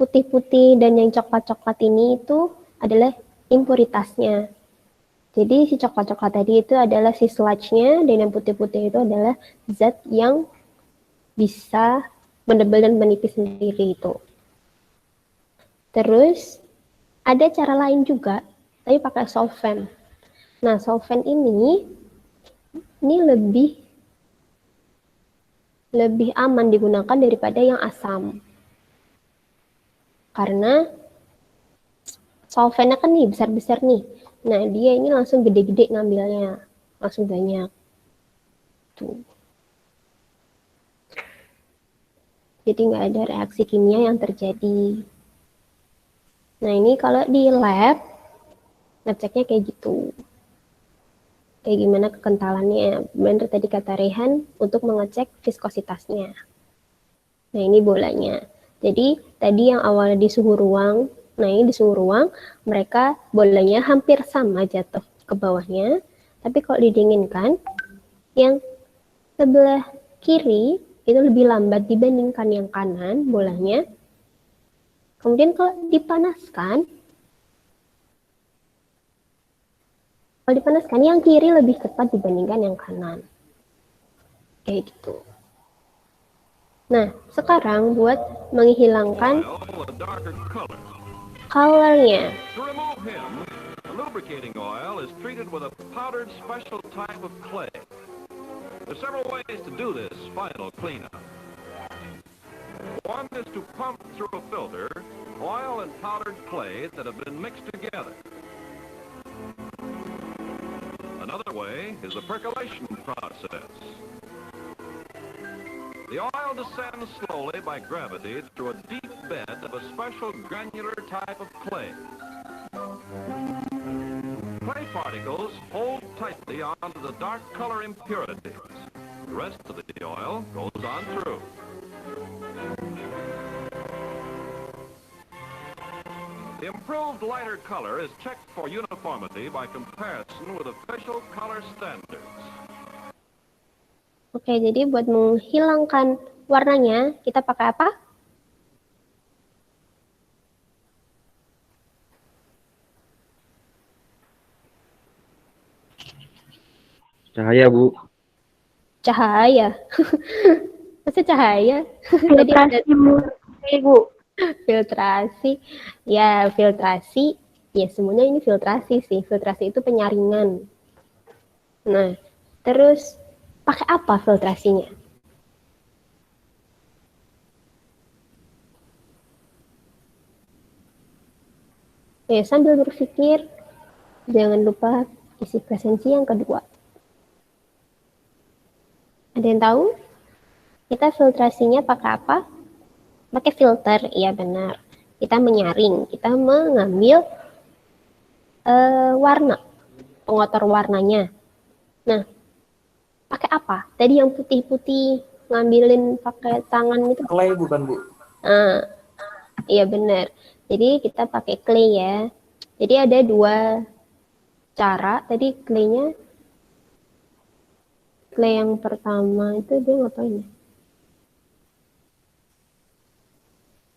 putih-putih dan yang coklat-coklat ini itu adalah impuritasnya. Jadi si coklat-coklat tadi itu adalah si sludge-nya, dan yang putih-putih itu adalah zat yang bisa menebal dan menipis sendiri itu. Terus ada cara lain juga, tapi pakai solvent. Nah, solvent ini lebih aman digunakan daripada yang asam. Karena solventnya kan nih besar-besar nih. Nah, dia ini langsung gede-gede ngambilnya, langsung banyak. Tuh. Jadi nggak ada reaksi kimia yang terjadi. Nah, ini kalau di lab, ngeceknya kayak gitu. Kayak gimana kekentalannya. Benar tadi kata Rehan, untuk mengecek viskositasnya. Nah, ini bolanya. Jadi, tadi yang awalnya di suhu ruang, nah ini di suhu ruang, mereka bolanya hampir sama jatuh ke bawahnya. Tapi kalau didinginkan, yang sebelah kiri itu lebih lambat dibandingkan yang kanan bolanya. Kemudian kalau dipanaskan yang kiri lebih cepat dibandingkan yang kanan. Kayak gitu. Nah, sekarang buat menghilangkan colornya. To remove him, the lubricating oil is treated with a powdered special type of clay. There's several ways to do this final cleanup. One is to pump through a filter oil and powdered clay that have been mixed together. Another way is the percolation process. The oil descends slowly by gravity through a deep bed of a special granular type of clay. Clay particles hold tightly onto the dark color impurities. The rest of the oil goes on through. The improved lighter color is checked for uniformity by comparison with official color standards. Oke, jadi buat menghilangkan warnanya, kita pakai apa? Cahaya, Bu. Cahaya. Masa cahaya? Filtrasi, Bu. Filtrasi. Ya, filtrasi. Ya, semuanya ini filtrasi sih. Filtrasi itu penyaringan. Nah, terus pakai apa filtrasinya? Ya, sambil berpikir, jangan lupa isi presensi yang kedua. Ada yang tahu? Kita filtrasinya pakai apa? Pakai filter, iya benar. Kita menyaring, kita mengambil warna, pengotor warnanya. Nah, pakai apa? Tadi yang putih-putih ngambilin pakai tangan itu. Clay bukan, Bu? Iya benar. Jadi kita pakai clay ya. Jadi ada dua cara. Tadi clay yang pertama itu dia ngapain ya?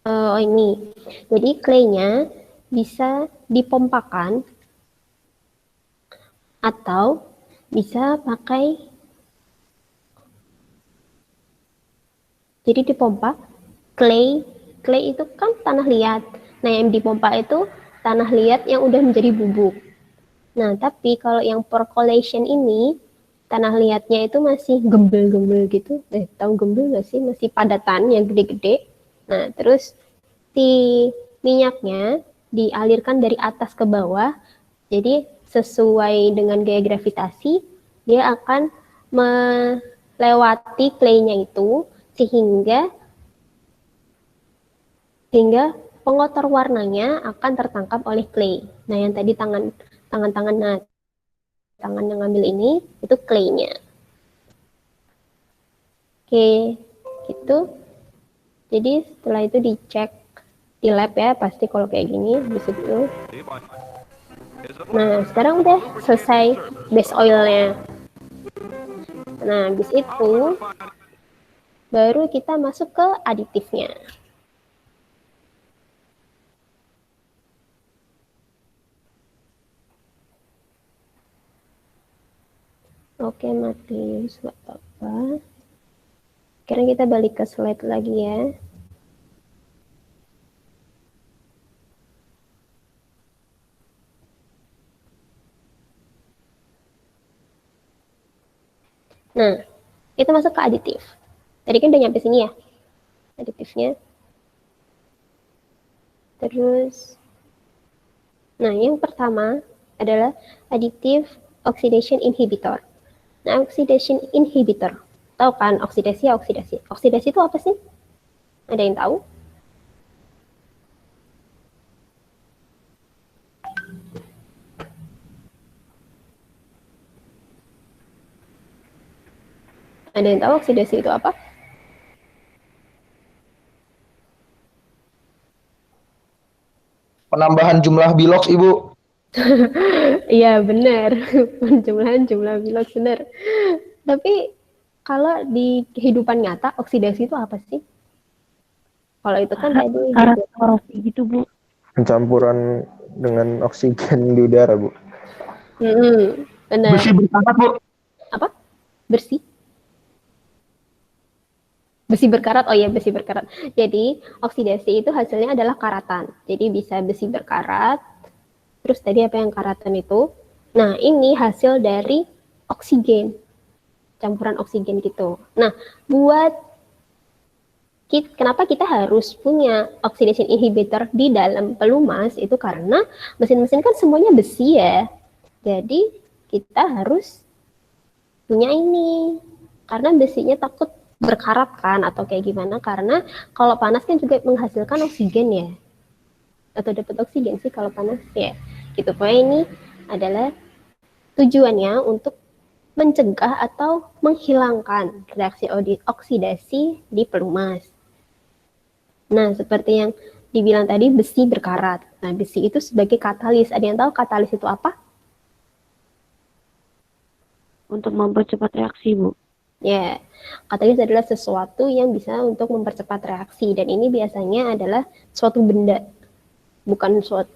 Oh ini. Jadi clay-nya bisa dipompakan atau bisa pakai, jadi dipompa. Clay itu kan tanah liat. Nah, yang dipompa itu tanah liat yang udah menjadi bubuk. Nah, tapi kalau yang percolation ini, tanah liatnya itu masih gembel-gembel gitu. Tahu gembel nggak sih? Masih padatan yang gede-gede. Nah, terus si minyaknya dialirkan dari atas ke bawah. Jadi sesuai dengan gaya gravitasi, dia akan melewati clay-nya itu sehingga pengotor warnanya akan tertangkap oleh clay. Nah, yang tadi tangan yang ngambil ini itu clay-nya. Oke, gitu. Jadi setelah itu dicek di lab ya, pasti kalau kayak gini di situ. Nah, sekarang udah selesai base oilnya. Nah, habis itu Baru kita masuk ke aditifnya. Oke, Matius, nggak apa-apa. Sekarang kita balik ke slide lagi ya. Nah, kita masuk ke aditif. Tadi kan udah nyampe sini ya, aditifnya. Terus, nah yang pertama adalah additive oxidation inhibitor. Nah, oxidation inhibitor. Tahu kan oksidasi ya oksidasi. Oksidasi itu apa sih? Ada yang tahu? Ada yang tahu oksidasi itu apa? Penambahan jumlah bilox, Ibu. Iya benar, penjumlahan jumlah bilox benar. Tapi kalau di kehidupan nyata oksidasi itu apa sih? Kalau itu kan tadi korosi gitu, Bu. Pencampuran dengan oksigen di udara, Bu. Benar. Bersih berkarat, Bu. Apa? Bersih? Besi berkarat, oh ya besi berkarat. Jadi oksidasi itu hasilnya adalah karatan. Jadi bisa besi berkarat. Terus tadi apa yang karatan itu? Nah ini hasil dari oksigen, campuran oksigen gitu. Nah buat kenapa kita harus punya oxidation inhibitor di dalam pelumas itu karena mesin-mesin kan semuanya besi ya. Jadi kita harus punya ini karena besinya takut berkarat kan atau kayak gimana, karena kalau panas kan juga menghasilkan oksigen ya, atau dapat oksigen sih kalau panas ya gitu. Pokoknya ini adalah tujuannya untuk mencegah atau menghilangkan reaksi oksidasi di pelumas. Nah seperti yang dibilang tadi besi berkarat, nah besi itu sebagai katalis. Ada yang tahu katalis itu apa? Untuk mempercepat reaksi, Bu. Ya, katalis adalah sesuatu yang bisa untuk mempercepat reaksi, dan ini biasanya adalah suatu benda, bukan suatu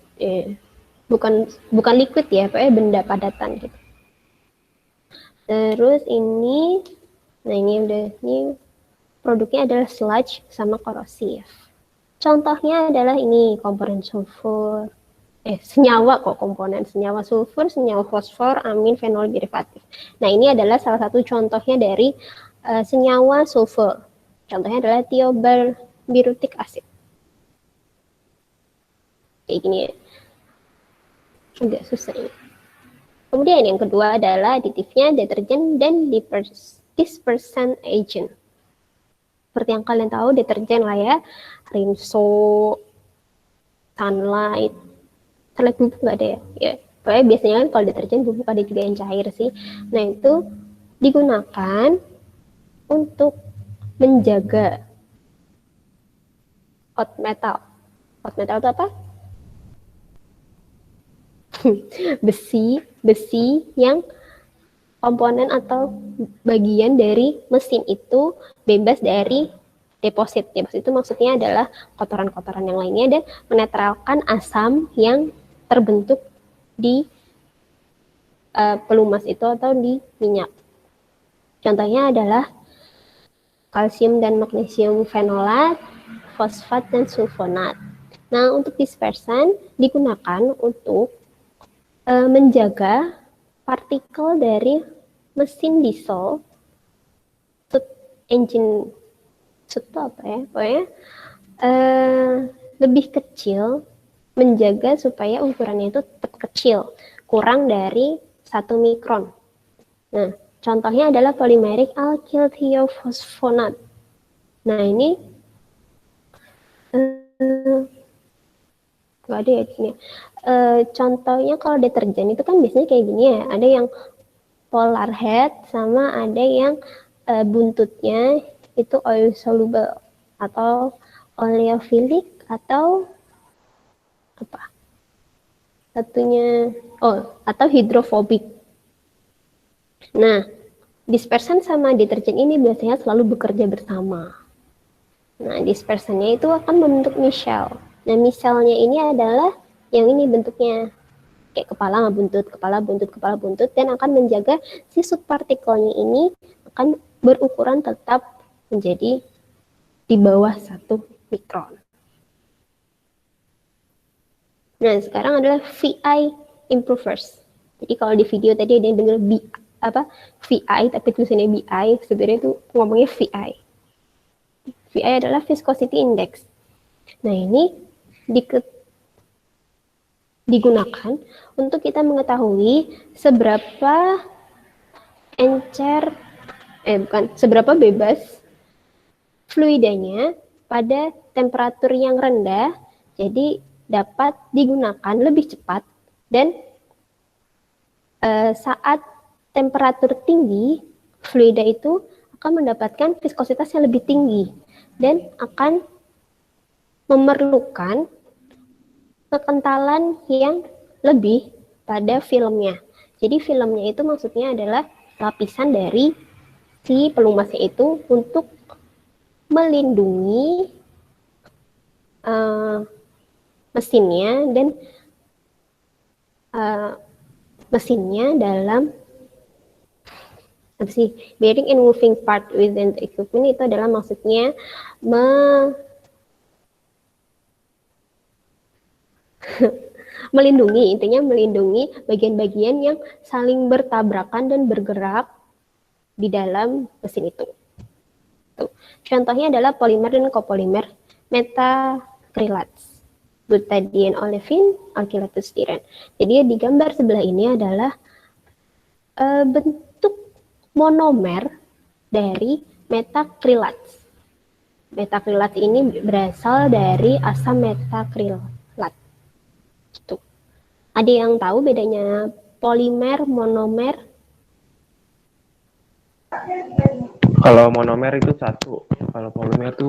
bukan liquid ya, pokoknya benda padatan gitu. Terus ini, nah ini produknya adalah sludge sama korosif. Contohnya adalah ini komponen sulfur, senyawa kok, komponen senyawa sulfur, senyawa fosfor, amin, fenol derivatif. Nah ini adalah salah satu contohnya dari senyawa sulfur. Contohnya adalah thiobarbirutic acid. Kayak gini ya. Agak susah ini. Kemudian yang kedua adalah aditifnya deterjen dan dispersant agent. Seperti yang kalian tahu deterjen lah ya, Rinso, Sunlight bubuk nggak ada ya. Pokoknya biasanya kan kalau deterjen bubuk ada juga yang cair sih. Nah itu digunakan untuk menjaga hot metal. Hot metal itu apa? besi yang komponen atau bagian dari mesin itu bebas dari deposit. Deposit itu maksudnya adalah kotoran-kotoran yang lainnya dan menetralkan asam yang terbentuk di pelumas itu atau di minyak. Contohnya adalah kalsium dan magnesium fenolat, fosfat dan sulfonat. Nah, untuk dispersan digunakan untuk menjaga partikel dari mesin diesel, engine itu apa ya? Pokoknya lebih kecil, menjaga supaya ukurannya itu tetap kecil, kurang dari 1 mikron. Nah, contohnya adalah polymeric alkyl thiofosfonat. Nah, ini nggak ada ya ini. Contohnya kalau deterjen itu kan biasanya kayak gini ya, ada yang polar head sama ada yang buntutnya itu oil soluble atau oleophilic atau apa satunya atau hidrofobik. Nah dispersan sama deterjen ini biasanya selalu bekerja bersama. Nah, dispersannya itu akan membentuk micelle. Nah, micelle-nya ini adalah yang ini bentuknya kayak kepala buntut, kepala buntut, dan akan menjaga si subpartikelnya ini akan berukuran tetap menjadi di bawah 1 mikron. Nah, sekarang adalah VI improvers. Jadi kalau di video tadi ada yang dengar VI, tapi tulisannya BI, sebenarnya itu ngomongnya VI. VI adalah viscosity index. Nah, ini digunakan untuk kita mengetahui seberapa seberapa bebas fluidanya pada temperatur yang rendah, jadi dapat digunakan lebih cepat, dan saat temperatur tinggi, fluida itu akan mendapatkan viskositas yang lebih tinggi dan akan memerlukan kekentalan yang lebih pada filmnya. Jadi filmnya itu maksudnya adalah lapisan dari si pelumasnya itu untuk melindungi mesinnya dan mesinnya dalam bearing and moving part within the equipment, itu adalah maksudnya melindungi, intinya melindungi bagian-bagian yang saling bertabrakan dan bergerak di dalam mesin itu. Contohnya adalah polimer dan copolymer metacrylats, butadiene olefin, alkylatus stiren. Jadi di gambar sebelah ini adalah bentuk monomer dari metacrylats. Metacrylats ini berasal dari asam metakrylat. Gitu. Ada yang tahu bedanya polimer, monomer? Kalau monomer itu satu, kalau polimer itu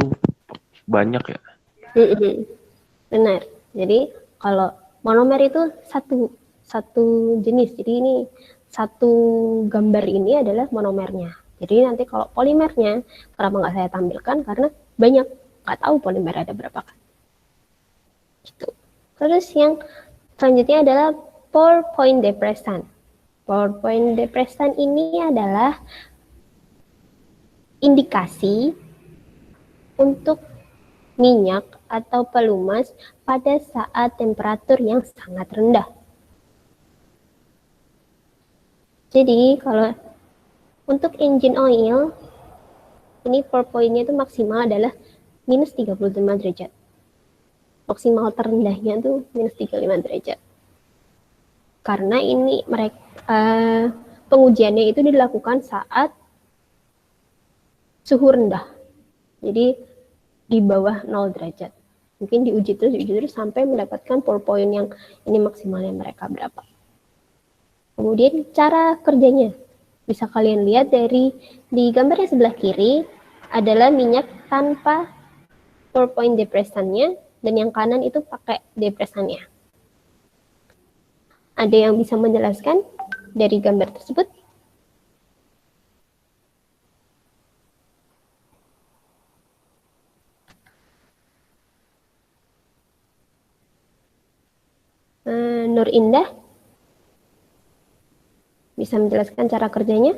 banyak ya. Benar. Jadi kalau monomer itu satu jenis. Jadi ini satu gambar ini adalah monomernya. Jadi nanti kalau polimernya, kenapa nggak saya tampilkan? Karena banyak, nggak tahu polimer ada berapa kan. Gitu. Terus yang selanjutnya adalah pour point depressant. Pour point depressant ini adalah indikasi untuk minyak atau pelumas pada saat temperatur yang sangat rendah. Jadi kalau untuk engine oil, ini pour point-nya itu maksimal adalah minus 35 derajat. Maksimal terendahnya itu minus 35 derajat. Karena ini pengujiannya itu dilakukan saat suhu rendah. Jadi di bawah 0 derajat. Mungkin diuji terus sampai mendapatkan pour point yang ini maksimalnya mereka berapa. Kemudian cara kerjanya bisa kalian lihat di gambar yang sebelah kiri adalah minyak tanpa pour point depressannya, dan yang kanan itu pakai depressannya. Ada yang bisa menjelaskan dari gambar tersebut? Nur Indah bisa menjelaskan cara kerjanya?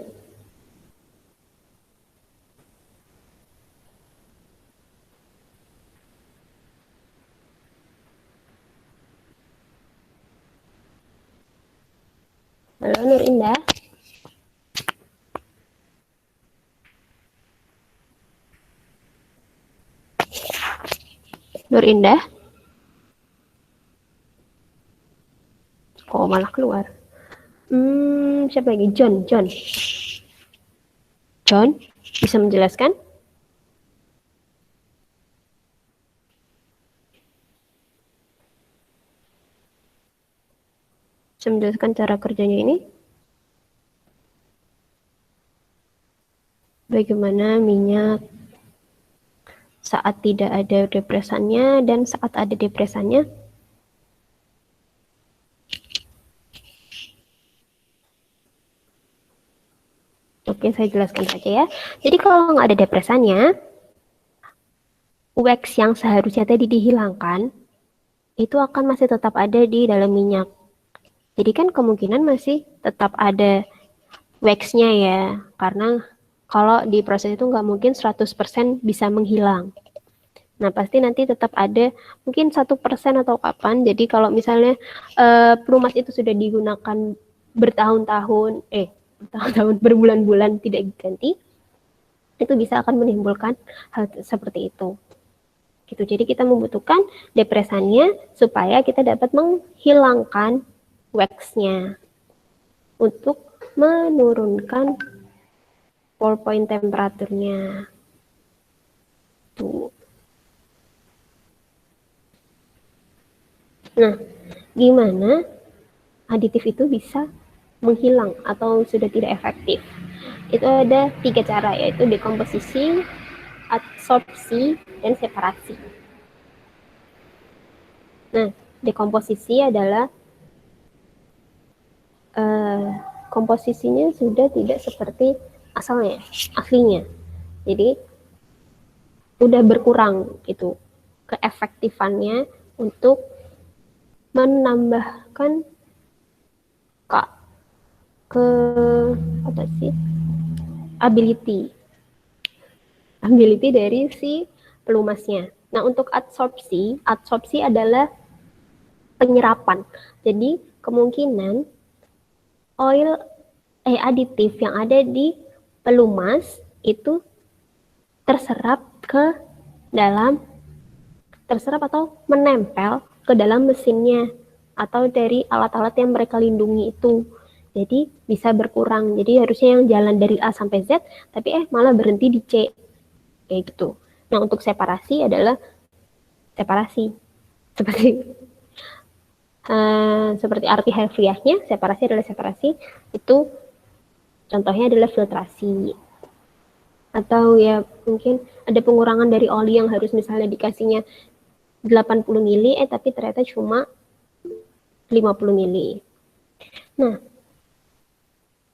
Halo Nur Indah. Nur Indah. Kok malah keluar? Siapa lagi? John. John, bisa menjelaskan? Bisa menjelaskan cara kerjanya ini? Bagaimana minyak saat tidak ada depresannya dan saat ada depresannya? Oke, Oke, saya jelaskan saja ya. Jadi kalau nggak ada depresannya, wax yang seharusnya tadi dihilangkan, itu akan masih tetap ada di dalam minyak. Jadi kan kemungkinan masih tetap ada waxnya ya, karena kalau di proses itu nggak mungkin 100% bisa menghilang. Nah, pasti nanti tetap ada mungkin 1% atau kapan. Jadi kalau misalnya pelumas itu sudah digunakan bertahun-tahun, berbulan-bulan tidak diganti, itu bisa akan menimbulkan hal seperti itu. Gitu. Jadi kita membutuhkan depresannya supaya kita dapat menghilangkan waxnya untuk menurunkan pour point temperaturnya. Tuh. Nah, gimana aditif itu bisa menghilang atau sudah tidak efektif? Itu ada 3 cara, yaitu dekomposisi, adsorpsi, dan separasi. Nah, dekomposisi adalah komposisinya sudah tidak seperti aslinya. Jadi, udah berkurang itu keefektifannya untuk menambahkan ability dari si pelumasnya. Nah, untuk adsorpsi adalah penyerapan. Jadi kemungkinan aditif yang ada di pelumas itu terserap atau menempel ke dalam mesinnya atau dari alat-alat yang mereka lindungi itu. Jadi bisa berkurang. Jadi harusnya yang jalan dari A sampai Z, tapi malah berhenti di C. Kayak gitu. Nah, untuk separasi adalah seperti arti harfiahnya, separasi adalah separasi. Itu contohnya adalah filtrasi. Atau ya mungkin ada pengurangan dari oli yang harus misalnya dikasihnya 80 mili, tapi ternyata cuma 50 mili. Nah,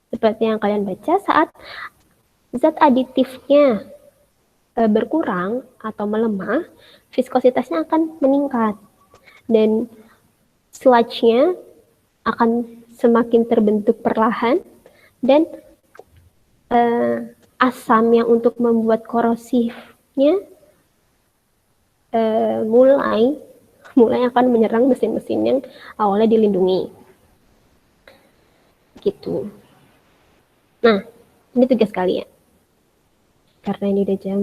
seperti yang kalian baca, saat zat aditifnya berkurang atau melemah, viskositasnya akan meningkat. Dan sludge-nya akan semakin terbentuk perlahan, dan asam yang untuk membuat korosifnya mulai akan menyerang mesin-mesin yang awalnya dilindungi. Gitu. Nah, ini tugas kalian. Karena ini udah jam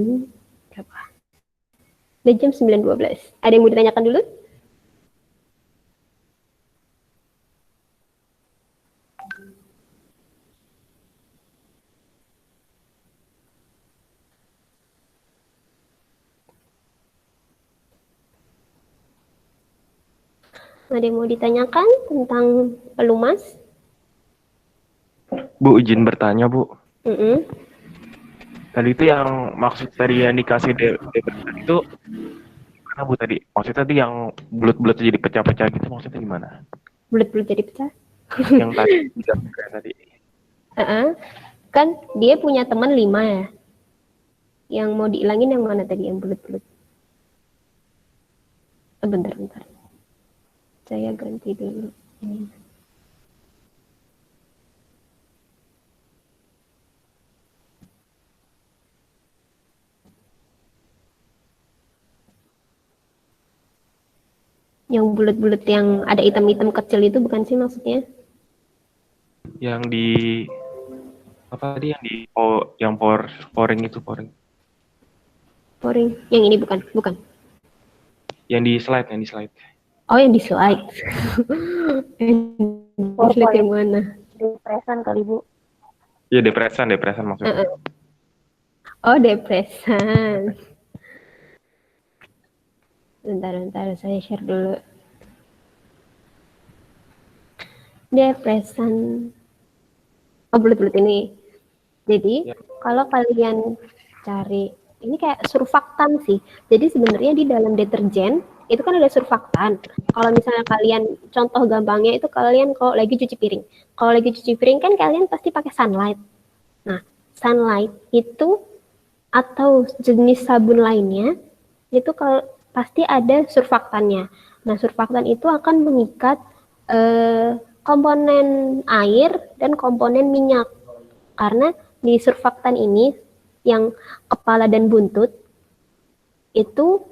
berapa? Udah jam 9.12. Ada yang mau ditanyakan dulu? Ada yang mau ditanyakan tentang pelumas? Bu, izin bertanya, Bu. Mm-mm. Tadi itu yang maksud dari yang dikasih depresan itu mana, Bu, tadi? Maksudnya tadi yang bulat-bulat jadi pecah-pecah gitu, maksudnya gimana? Bulat-bulat jadi pecah? Yang tadi. Kan dia punya teman 5 ya. Yang mau dihilangin yang mana tadi, yang bulat-bulat? Bentar. Saya ganti dulu ini. Yang bulat-bulat yang ada hitam-hitam kecil itu bukan sih maksudnya? Yang di apa tadi, yang pouring itu, pouring. Pouring. Yang ini bukan. Yang di slide. Oh, yang di slide. Di slide yang mana? Depresan kali, Bu. Iya, depresan maksudnya. Oh, depresan. Bentar, saya share dulu. Depresan. Oh, bulat-bulat ini. Jadi, kalau kalian cari, ini kayak surfaktan sih. Jadi sebenarnya di dalam deterjen, itu kan ada surfaktan. Kalau misalnya kalian, contoh gampangnya itu kalian kalau lagi cuci piring. Kalau lagi cuci piring kan kalian pasti pakai sunlight. Nah, Sunlight itu atau jenis sabun lainnya itu kalau pasti ada surfaktannya. Nah, surfaktan itu akan mengikat komponen air dan komponen minyak. Karena di surfaktan ini yang kepala dan buntut itu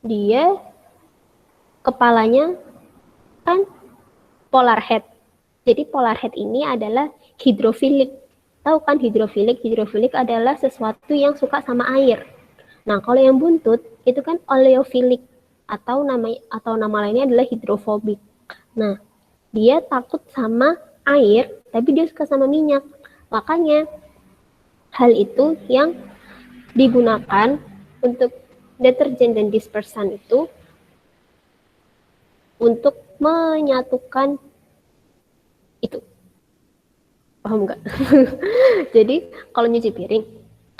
dia kepalanya kan polar head. Jadi polar head ini adalah hidrofilik. Tahu kan hidrofilik? Hidrofilik adalah sesuatu yang suka sama air. Nah, kalau yang buntut itu kan oleofilik atau nama lainnya adalah hidrofobik. Nah, dia takut sama air, tapi dia suka sama minyak. Makanya hal itu yang digunakan untuk deterjen dan dispersan itu untuk menyatukan itu. Paham nggak? Jadi kalau nyuci piring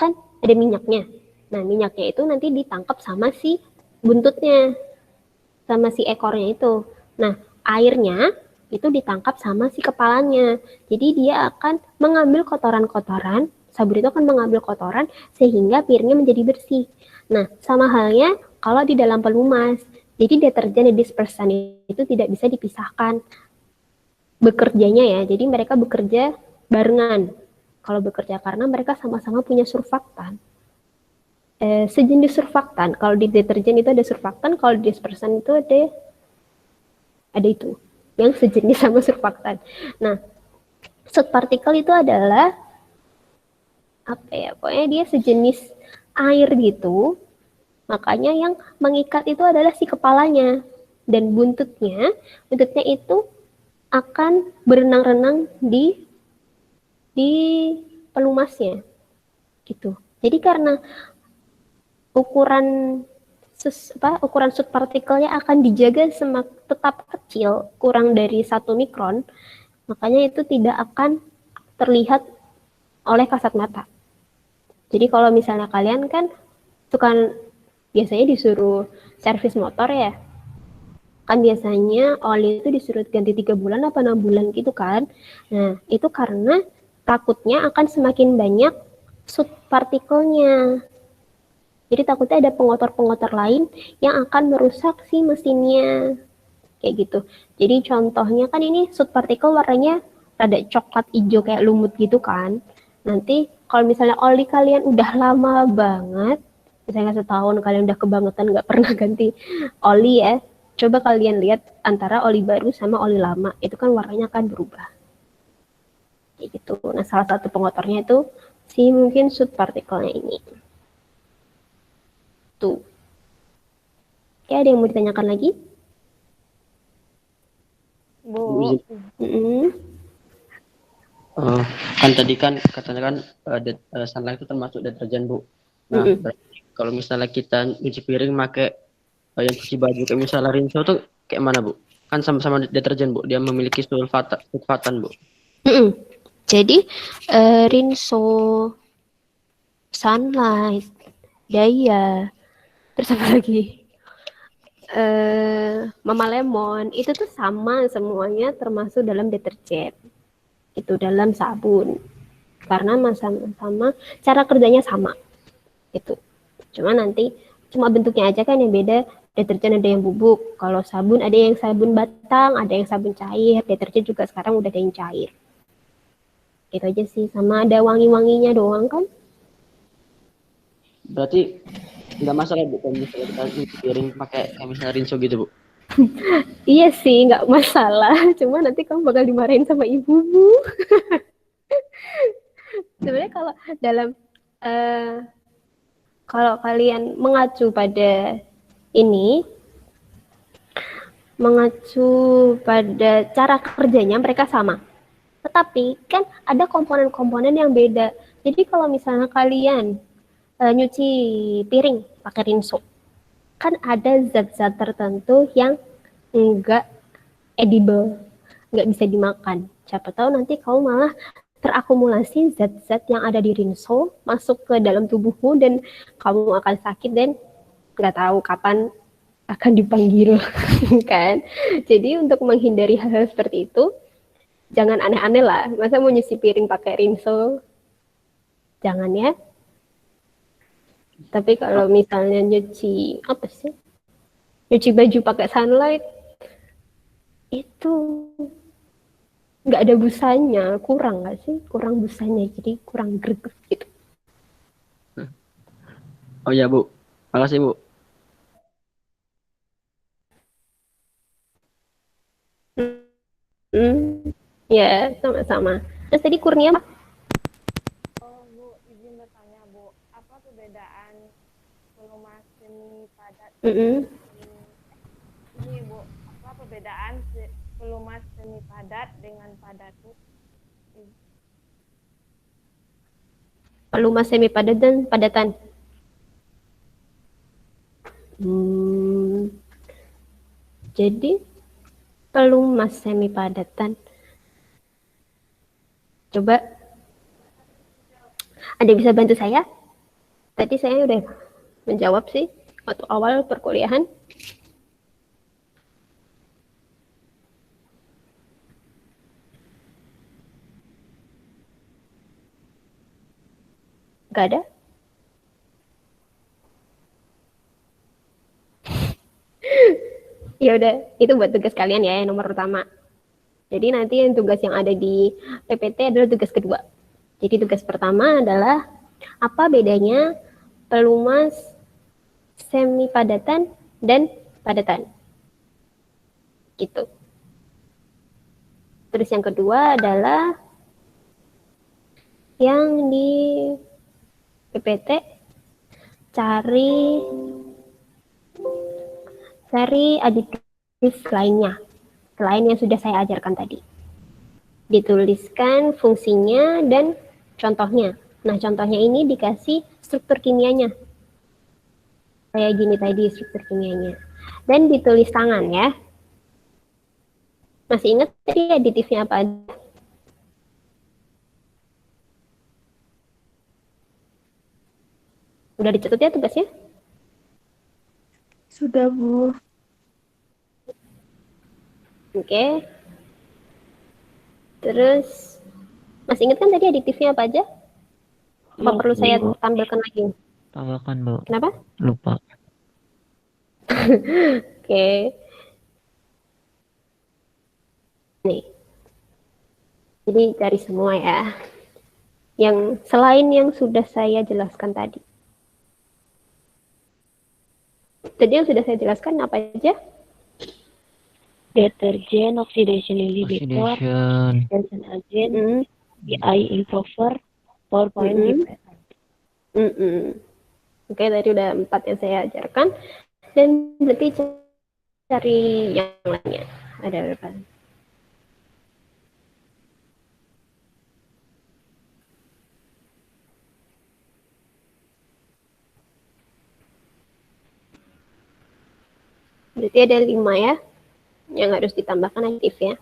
kan ada minyaknya. Nah, minyaknya itu nanti ditangkap sama si buntutnya, sama si ekornya itu. Nah, airnya itu ditangkap sama si kepalanya. Jadi dia akan mengambil kotoran-kotoran, sabun itu akan mengambil kotoran sehingga piringnya menjadi bersih. Nah, sama halnya kalau di dalam pelumas. Jadi deterjen dan dispersan itu tidak bisa dipisahkan bekerjanya ya. Jadi mereka bekerja barengan. Kalau bekerja karena mereka sama-sama punya surfaktan. Sejenis surfaktan. Kalau di deterjen itu ada surfaktan, kalau di dispersan itu ada itu yang sejenis sama surfaktan. Nah, soot particle itu adalah apa ya? Pokoknya dia sejenis air gitu. Makanya yang mengikat itu adalah si kepalanya dan buntutnya. Buntutnya itu akan berenang-renang di pelumasnya gitu. Jadi karena ukuran soot partikelnya akan dijaga tetap kecil, kurang dari 1 mikron, makanya itu tidak akan terlihat oleh kasat mata. Jadi kalau misalnya kalian kan biasanya disuruh servis motor ya, kan biasanya oli itu disuruh ganti 3 bulan apa 6 bulan gitu kan. Nah, itu karena takutnya akan semakin banyak soot partikelnya. Jadi takutnya ada pengotor-pengotor lain yang akan merusak si mesinnya. Kayak gitu. Jadi contohnya kan ini soot particle warnanya rada coklat hijau kayak lumut gitu kan. Nanti kalau misalnya oli kalian udah lama banget, misalnya setahun kalian udah kebangetan nggak pernah ganti oli ya, coba kalian lihat antara oli baru sama oli lama, itu kan warnanya akan berubah. Kayak gitu. Nah, salah satu pengotornya itu mungkin soot particle-nya ini. Tuh. Ya, ada yang mau ditanyakan lagi? Bu. Kan tadi kan katanya kan sunlight itu termasuk deterjen, Bu. Nah, berarti kalau misalnya kita nyuci piring pakai yang cuci baju kayak misalnya Rinso tuh kayak mana, Bu? Kan sama-sama deterjen, Bu. Dia memiliki sulfatan, Bu. Jadi Rinso, Sunlight, Daya, terus apa lagi? Mama Lemon, itu tuh sama semuanya termasuk dalam deterjen. Itu dalam sabun. Karena sama cara kerjanya sama. Itu. Cuma bentuknya aja kan yang beda. Deterjen ada yang bubuk. Kalau sabun ada yang sabun batang, ada yang sabun cair. Deterjen juga sekarang udah ada yang cair. Itu aja sih. Sama ada wangi-wanginya doang kan. Berarti nggak masalah, Bu, kalau misalnya kita nyuci piring pakai kayak misalnya Rinso gitu, Bu? Iya sih, nggak masalah. Cuma nanti kamu bakal dimarahin sama ibu, Bu. Sebenarnya kalau kalian mengacu pada cara kerjanya mereka sama. Tetapi kan ada komponen-komponen yang beda. Jadi kalau misalnya kalian nyuci piring pakai Rinso, kan ada zat-zat tertentu yang enggak edible, enggak bisa dimakan. Siapa tahu nanti kamu malah terakumulasi zat-zat yang ada di Rinso masuk ke dalam tubuhmu dan kamu akan sakit dan nggak tahu kapan akan dipanggil kan. Jadi untuk menghindari hal-hal seperti itu, jangan aneh-aneh lah. Masa mau nyuci piring pakai Rinso? jangan ya. Tapi kalau misalnya nyuci apa sih? Nyuci baju pakai sunlight itu nggak ada busanya, kurang nggak sih? Kurang busanya, jadi kurang greget gitu. Oh ya Bu, makasih Bu. Ya, sama-sama. Terus tadi Kurnia, Oh, Bu, izin bertanya, Bu. Apa perbedaan pelumas semi padat? Ini, Bu, apa perbedaan pelumas semi padat dengan padat, Bu? pelumas semi padat dan padatan. Jadi pelumas semi padatan. Coba ada bisa bantu saya? Tadi saya udah menjawab sih waktu awal perkuliahan. Gak ada? Ya udah, itu buat tugas kalian ya, yang nomor utama. Jadi nanti yang tugas yang ada di PPT adalah tugas kedua. Jadi tugas pertama adalah apa bedanya pelumas semi padatan dan padatan. Gitu. Terus yang kedua adalah yang di PPT cari aditif lainnya selain yang sudah saya ajarkan tadi. Dituliskan fungsinya dan contohnya. Nah, contohnya ini dikasih struktur kimianya. Kayak gini tadi struktur kimianya. Dan ditulis tangan ya. Masih ingat tadi aditifnya apa aja? Udah dicatat ya tugasnya? Sudah, Bu. Oke. Terus, masih ingat kan tadi aditifnya apa aja? Apa perlu saya tambahkan lagi? Tambahkan, Bu. Kenapa? Lupa. Oke. Nih. Jadi cari semua ya. Yang selain yang sudah saya jelaskan tadi. Tadi yang sudah saya jelaskan apa aja? Deterjen, oxidation inhibitor, Oxidation. tension agent, BI improver, PowerPoint represent. Oke, tadi udah 4 yang saya ajarkan. Dan berarti cari yang lainnya. Ada berapa? Berarti ada 5 ya, yang harus ditambahkan aktifnya.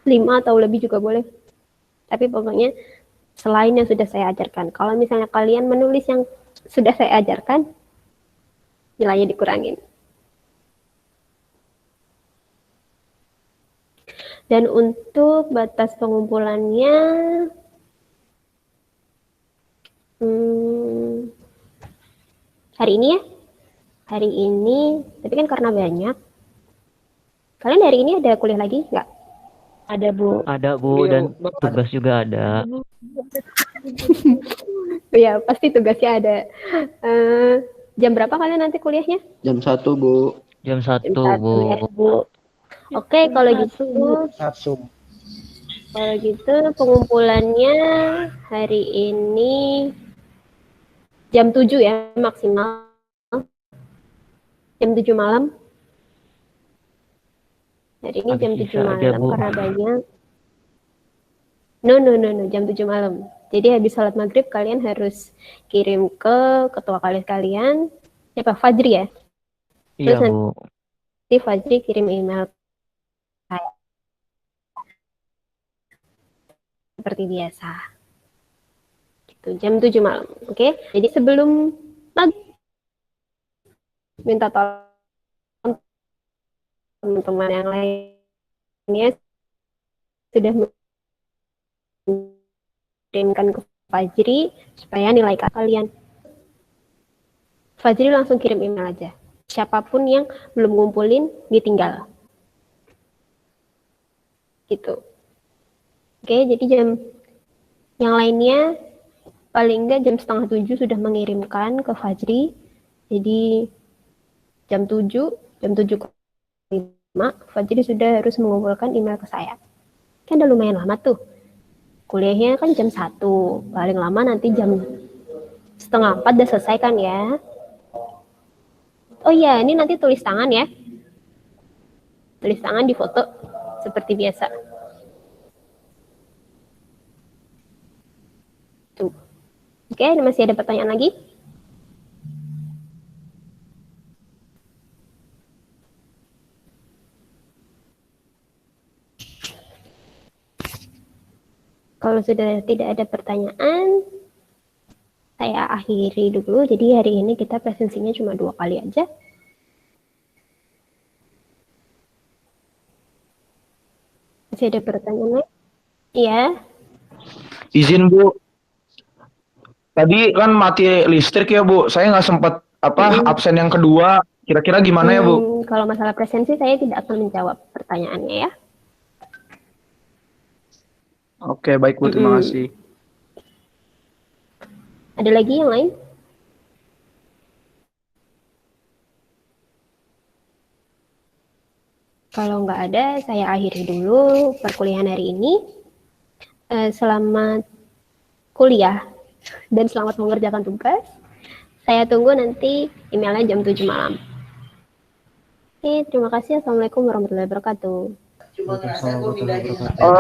Lima atau lebih juga boleh. Tapi pokoknya selain yang sudah saya ajarkan. Kalau misalnya kalian menulis yang sudah saya ajarkan, nilainya dikurangin. Dan untuk batas pengumpulannya, hari ini ya. Hari ini, tapi kan karena banyak. Kalian hari ini ada kuliah lagi nggak? Ada, Bu. Ada, Bu, dan tugas juga ada. Ya, pasti tugasnya ada. Jam berapa kalian nanti kuliahnya? Jam 1, Bu. Jam 1, Bu. Ya, Bu. Oke, kalau gitu pengumpulannya hari ini jam 7 ya maksimal. Jam 7 malam. Hari ini jam 7 malam karena banyak. No, jam 7 malam. Jadi habis sholat maghrib kalian harus kirim ke ketua kalian. Siapa? Fajri ya? Iya, terus Bu. nanti Fajri kirim email saya. Seperti biasa. Gitu, jam 7 malam. Oke? Jadi sebelum maghrib minta tolong teman-teman yang lainnya sudah mengirimkan ke Fajri supaya nilai kalian. Fajri langsung kirim email aja. Siapapun yang belum ngumpulin ditinggal. Gitu. Oke, jadi jam yang lainnya paling enggak jam 6:30 sudah mengirimkan ke Fajri. Jadi jam 7:05 Fajri sudah harus mengumpulkan email ke saya. Kan udah lumayan lama tuh. Kuliahnya kan jam 1. Paling lama nanti jam 3:30 udah selesai kan ya. Oh iya, ini nanti tulis tangan ya. Tulis tangan di foto seperti biasa. Tuh. Oke, masih ada pertanyaan lagi? Kalau sudah tidak ada pertanyaan, saya akhiri dulu. Jadi hari ini kita presensinya cuma 2 kali aja. Masih ada pertanyaan? Iya. Izin Bu, tadi kan mati listrik ya Bu, saya nggak sempat absen yang kedua. Kira-kira gimana ya Bu? Kalau masalah presensi saya tidak akan menjawab pertanyaannya ya. Oke, baik Bu, terima kasih. Ada lagi yang lain? Kalau nggak ada, saya akhiri dulu perkuliahan hari ini. Selamat kuliah dan selamat mengerjakan tugas. Saya tunggu nanti emailnya jam 7 malam. Oke, terima kasih. Assalamualaikum warahmatullahi wabarakatuh. Waalaikumsalam warahmatullahi wabarakatuh.